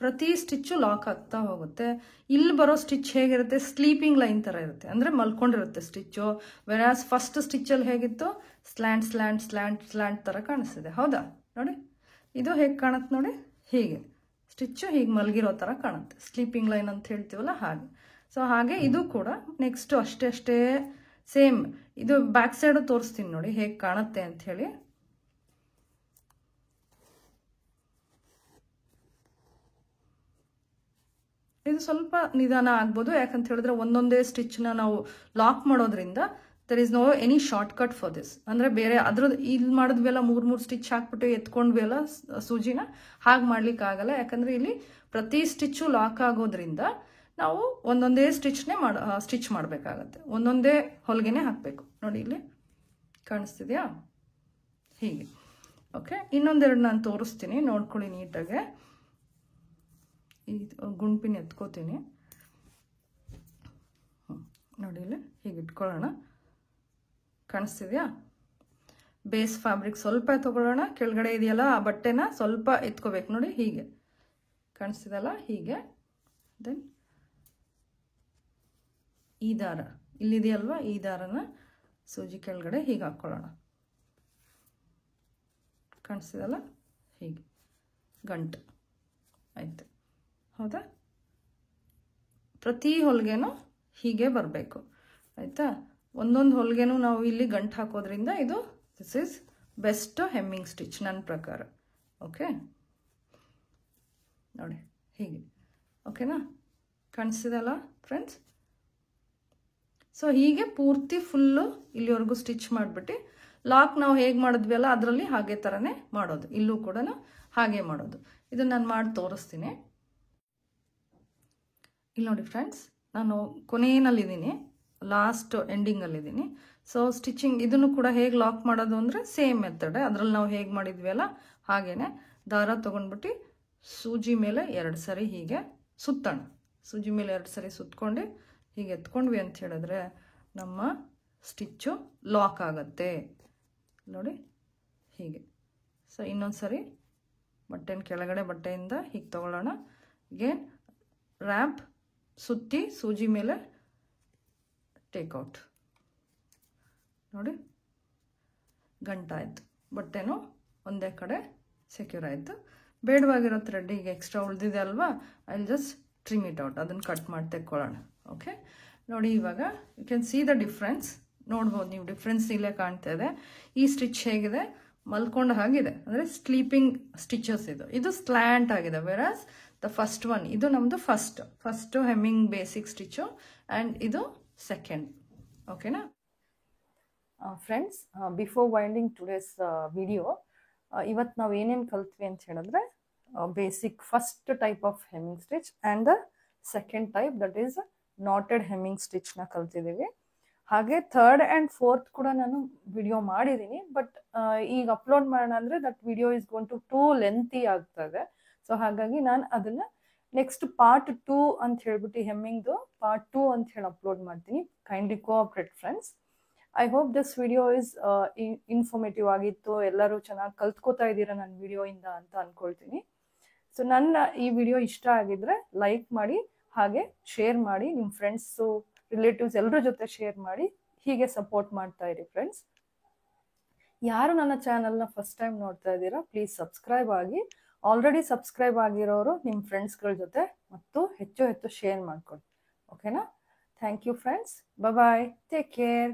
ಪ್ರತಿ ಸ್ಟಿಚ್ಚು ಲಾಕ್ ಆಗ್ತಾ ಹೋಗುತ್ತೆ. ಇಲ್ಲಿ ಬರೋ ಸ್ಟಿಚ್ ಹೇಗಿರುತ್ತೆ, ಸ್ಲೀಪಿಂಗ್ ಲೈನ್ ಥರ ಇರುತ್ತೆ, ಅಂದರೆ ಮಲ್ಕೊಂಡಿರುತ್ತೆ ಸ್ಟಿಚ್ಚು. ವೆರಾಸ್ ಫಸ್ಟ್ ಸ್ಟಿಚ್ಚಲ್ಲಿ ಹೇಗಿತ್ತು, ಸ್ಲ್ಯಾಂಟ್ ಸ್ಲ್ಯಾಂಟ್ ಸ್ಲ್ಯಾಂಟ್ ಸ್ಲ್ಯಾಂಟ್ ಥರ ಕಾಣಿಸ್ತಿದೆ. ಹೌದಾ? ನೋಡಿ, ಇದು ಹೇಗೆ ಕಾಣುತ್ತೆ ನೋಡಿ, ಹೀಗೆ ಸ್ಟಿಚ್ಚು ಹೀಗೆ ಮಲಗಿರೋ ಥರ ಕಾಣುತ್ತೆ, ಸ್ಲೀಪಿಂಗ್ ಲೈನ್ ಅಂತ ಹೇಳ್ತೀವಲ್ಲ ಹಾಗೆ. ಸೊ ಹಾಗೆ ಇದು ಕೂಡ ನೆಕ್ಸ್ಟು ಅಷ್ಟೇ ಸೇಮ್. ಇದು ಬ್ಯಾಕ್ ಸೈಡು ತೋರಿಸ್ತೀನಿ ನೋಡಿ ಹೇಗೆ ಕಾಣುತ್ತೆ ಅಂಥೇಳಿ. ಇದು ಸ್ವಲ್ಪ ನಿಧಾನ ಆಗ್ಬೋದು, ಯಾಕಂತ ಹೇಳಿದ್ರೆ ಒಂದೊಂದೇ ಸ್ಟಿಚ್ನ ನಾವು ಲಾಕ್ ಮಾಡೋದ್ರಿಂದ there is no any short cut for this. ಅಂದರೆ ಬೇರೆ ಅದ್ರದ್ದು ಇಲ್ಲಿ ಮಾಡಿದ್ವಿ ಅಲ್ಲ, 3 ಸ್ಟಿಚ್ ಹಾಕ್ಬಿಟ್ಟು ಎತ್ಕೊಂಡ್ವಿ ಅಲ್ಲ ಸೂಜಿನ, ಹಾಗೆ ಮಾಡ್ಲಿಕ್ಕೆ ಆಗಲ್ಲ. ಯಾಕಂದರೆ ಇಲ್ಲಿ ಪ್ರತಿ ಸ್ಟಿಚ್ಚು ಲಾಕ್ ಆಗೋದ್ರಿಂದ ನಾವು ಒಂದೊಂದೇ ಸ್ಟಿಚ್ ಮಾಡಬೇಕಾಗತ್ತೆ, ಒಂದೊಂದೇ ಹೊಲಿಗೆನೇ ಹಾಕಬೇಕು. ನೋಡಿ ಇಲ್ಲಿ ಕಾಣಿಸ್ತಿದೆಯಾ? ಹೀಗೆ. ಓಕೆ, ಇನ್ನೊಂದೆರಡು ನಾನು ತೋರಿಸ್ತೀನಿ, ನೋಡ್ಕೊಳ್ಳಿ ನೀಟಾಗೆ. ಈ ಗುಂಪಿನ ಎತ್ಕೋತೀನಿ ನೋಡಿ, ಇಲ್ಲಿ ಹೀಗೆ ಇಟ್ಕೊಳ್ಳೋಣ. ಕಾಣಿಸ್ತಿದೆಯಾ? ಬೇಸ್ ಫ್ಯಾಬ್ರಿಕ್ ಸ್ವಲ್ಪ ತಗೊಳ್ಳೋಣ, ಕೆಳಗಡೆ ಇದೆಯಲ್ಲ ಆ ಬಟ್ಟೆನ ಸ್ವಲ್ಪ ಎತ್ಕೋಬೇಕು ನೋಡಿ, ಹೀಗೆ ಕಾಣಿಸ್ತಿದೆಯಲ್ಲ, ಹೀಗೆ. ದೆನ್ ಈ ದಾರ ಇಲ್ಲಿದೆಯಲ್ವಾ, ಈ ದಾರನ ಸೂಜಿ ಕೆಳಗಡೆ ಹೀಗೆ ಹಾಕ್ಕೊಳ್ಳೋಣ. ಕಾಣಿಸ್ತಿದೆಯಲ್ಲ, ಹೀಗೆ ಗಂಟು ಆಯ್ತು. ಹೌದಾ? ಪ್ರತಿ ಹೊಲಿಗೆನೂ ಹೀಗೆ ಬರಬೇಕು, ಆಯಿತಾ? ಒಂದೊಂದು ಹೊಲಿಗೆನೂ ನಾವು ಇಲ್ಲಿ ಗಂಟು ಹಾಕೋದ್ರಿಂದ this is best hemming stitch ನನ್ನ ಪ್ರಕಾರ. ಓಕೆ ನೋಡಿ, ಹೀಗೆ. ಓಕೆನಾ? ಕಾಣಿಸ್ತಿದೆಯಲ್ಲ ಫ್ರೆಂಡ್ಸ್? ಸೊ ಹೀಗೆ ಪೂರ್ತಿ ಫುಲ್ಲು ಇಲ್ಲಿವರೆಗೂ ಸ್ಟಿಚ್ ಮಾಡಿಬಿಟ್ಟು ಲಾಕ್ ನಾವು ಹೇಗೆ ಮಾಡಿದ್ವಿ ಅಲ್ಲ ಅದರಲ್ಲಿ ಹಾಗೆ ಥರನೇ ಮಾಡೋದು, ಇಲ್ಲೂ ಕೂಡ ಹಾಗೆ ಮಾಡೋದು. ಇದನ್ನು ನಾನು ಮಾಡಿ ತೋರಿಸ್ತೀನಿ. ಇಲ್ಲಿ ನೋಡಿ ಫ್ರೆಂಡ್ಸ್, ನಾನು ಕೊನೆಯಲ್ಲಿದ್ದೀನಿ, ಲಾಸ್ಟ್ ಎಂಡಿಂಗಲ್ಲಿದ್ದೀನಿ. ಸೊ ಸ್ಟಿಚಿಂಗ್ ಇದನ್ನು ಕೂಡ ಹೇಗೆ ಲಾಕ್ ಮಾಡೋದು ಅಂದರೆ ಸೇಮ್ ಮೆಥಡ್, ಅದರಲ್ಲಿ ನಾವು ಹೇಗೆ ಮಾಡಿದ್ವಿ ಅಲ್ಲ ಹಾಗೇ ದಾರ ತೊಗೊಂಡ್ಬಿಟ್ಟು ಸೂಜಿ ಮೇಲೆ 2 ಸರಿ ಹೀಗೆ ಸುತ್ತೋಣ. ಸೂಜಿ ಮೇಲೆ 2 ಸರಿ ಸುತ್ಕೊಂಡು ಹೀಗೆ ಎತ್ಕೊಂಡ್ವಿ ಅಂತ ಹೇಳಿದ್ರೆ ನಮ್ಮ ಸ್ಟಿಚ್ಚು ಲಾಕ್ ಆಗುತ್ತೆ ನೋಡಿ, ಹೀಗೆ. ಸೊ ಇನ್ನೊಂದು ಸರಿ ಬಟ್ಟೆನ ಕೆಳಗಡೆ ಬಟ್ಟೆಯಿಂದ ಹೀಗೆ ತೊಗೊಳ್ಳೋಣ. ಅಗೇನ್ ರ್ಯಾಪ್ ಸುತ್ತಿ ಸೂಜಿ ಮೇಲೆ ಟೇಕ್ಔಟ್ ನೋಡಿ, ಗಂಟಾಯಿತು. ಬಟ್ಟೆನೂ ಒಂದೇ ಕಡೆ ಸೆಕ್ಯೂರ್ ಆಯಿತು. ಬೇಡವಾಗಿರೋ ಥ್ರೆಡ್ ಈಗ ಎಕ್ಸ್ಟ್ರಾ ಉಳಿದಿದೆ ಅಲ್ವಾ, I will just trim it out, ಅದನ್ನು ಕಟ್ ಮಾಡಿ ತೆಕ್ಕೊಳ್ಳೋಣ. ಓಕೆ, ನೋಡಿ ಇವಾಗ you can see the difference. ನೋಡ್ಬೋದು ನೀವು, ಡಿಫ್ರೆನ್ಸ್ ಇಲ್ಲೇ ಕಾಣ್ತಾ ಇದೆ. ಈ ಸ್ಟಿಚ್ ಹೇಗಿದೆ, ಮಲ್ಕೊಂಡ ಹಾಗಿದೆ, ಅಂದರೆ ಸ್ಲೀಪಿಂಗ್ ಸ್ಟಿಚಸ್. ಇದು ಸ್ಲ್ಯಾಂಟ್ ಆಗಿದೆ. ವೆರಾಸ್ ದ ಫಸ್ಟ್ ಒನ್, ಇದು ನಮ್ಮದು first hemming basic stitch, and ಇದು ಸೆಕೆಂಡ್. ಓಕೆನಾ friends, before winding today's video, ಇವತ್ತು ನಾವು ಏನೇನು ಕಲ್ತ್ವಿ ಅಂತ ಹೇಳಿದ್ರೆ, basic first type of hemming stitch and the second type, that is knotted hemming ಸ್ಟಿಚ್ನ ಕಲ್ತಿದ್ದೀವಿ. ಹಾಗೆ ಥರ್ಡ್ ಆ್ಯಂಡ್ ಫೋರ್ತ್ ಕೂಡ ನಾನು ವಿಡಿಯೋ ಮಾಡಿದ್ದೀನಿ, ಬಟ್ ಈಗ ಅಪ್ಲೋಡ್ ಮಾಡೋಣ ಅಂದರೆ that video is gone to lengthy ಆಗ್ತದೆ. ಸೊ ಹಾಗಾಗಿ ನಾನು ಅದನ್ನು ನೆಕ್ಸ್ಟ್ ಪಾರ್ಟ್ 2 ಅಂತ ಹೇಳ್ಬಿಟ್ಟು ಹೆಮ್ಮಿಂಗ್ದು ಪಾರ್ಟ್ 2 ಅಂತ ಹೇಳಿ ಅಪ್ಲೋಡ್ ಮಾಡ್ತೀನಿ. Kindly cooperate friends. I hope this video is informative ಆಗಿತ್ತು. ಎಲ್ಲರೂ ಚೆನ್ನಾಗಿ ಕಲ್ತ್ಕೋತಾ ಇದ್ದೀರಾ ನನ್ನ ವಿಡಿಯೋಯಿಂದ ಅಂತ ಅಂದ್ಕೊಳ್ತೀನಿ. ಸೊ ನನ್ನ ಈ ವಿಡಿಯೋ ಇಷ್ಟ ಆಗಿದ್ರೆ ಲೈಕ್ ಮಾಡಿ, ಹಾಗೆ ಶೇರ್ ಮಾಡಿ, ನಿಮ್ಮ ಫ್ರೆಂಡ್ಸು ರಿಲೇಟಿವ್ಸ್ ಎಲ್ಲರ ಜೊತೆ ಶೇರ್ ಮಾಡಿ. ಹೀಗೆ ಸಪೋರ್ಟ್ ಮಾಡ್ತಾ ಇರಿ ಫ್ರೆಂಡ್ಸ್. ಯಾರು ನನ್ನ ಚಾನಲ್ನ ಫಸ್ಟ್ ಟೈಮ್ ನೋಡ್ತಾ ಇದ್ದೀರಾ, ಪ್ಲೀಸ್ ಸಬ್ಸ್ಕ್ರೈಬ್ ಆಗಿ. ಆಲ್ರೆಡಿ ಸಬ್ಸ್ಕ್ರೈಬ್ ಆಗಿರೋರು ನಿಮ್ಮ ಫ್ರೆಂಡ್ಸ್ಗಳ ಜೊತೆ ಮತ್ತು ಹೆಚ್ಚು ಶೇರ್ ಮಾಡ್ಕೊಳ್ಳಿ. ಓಕೆನಾ? Thank you friends. Bye, take care.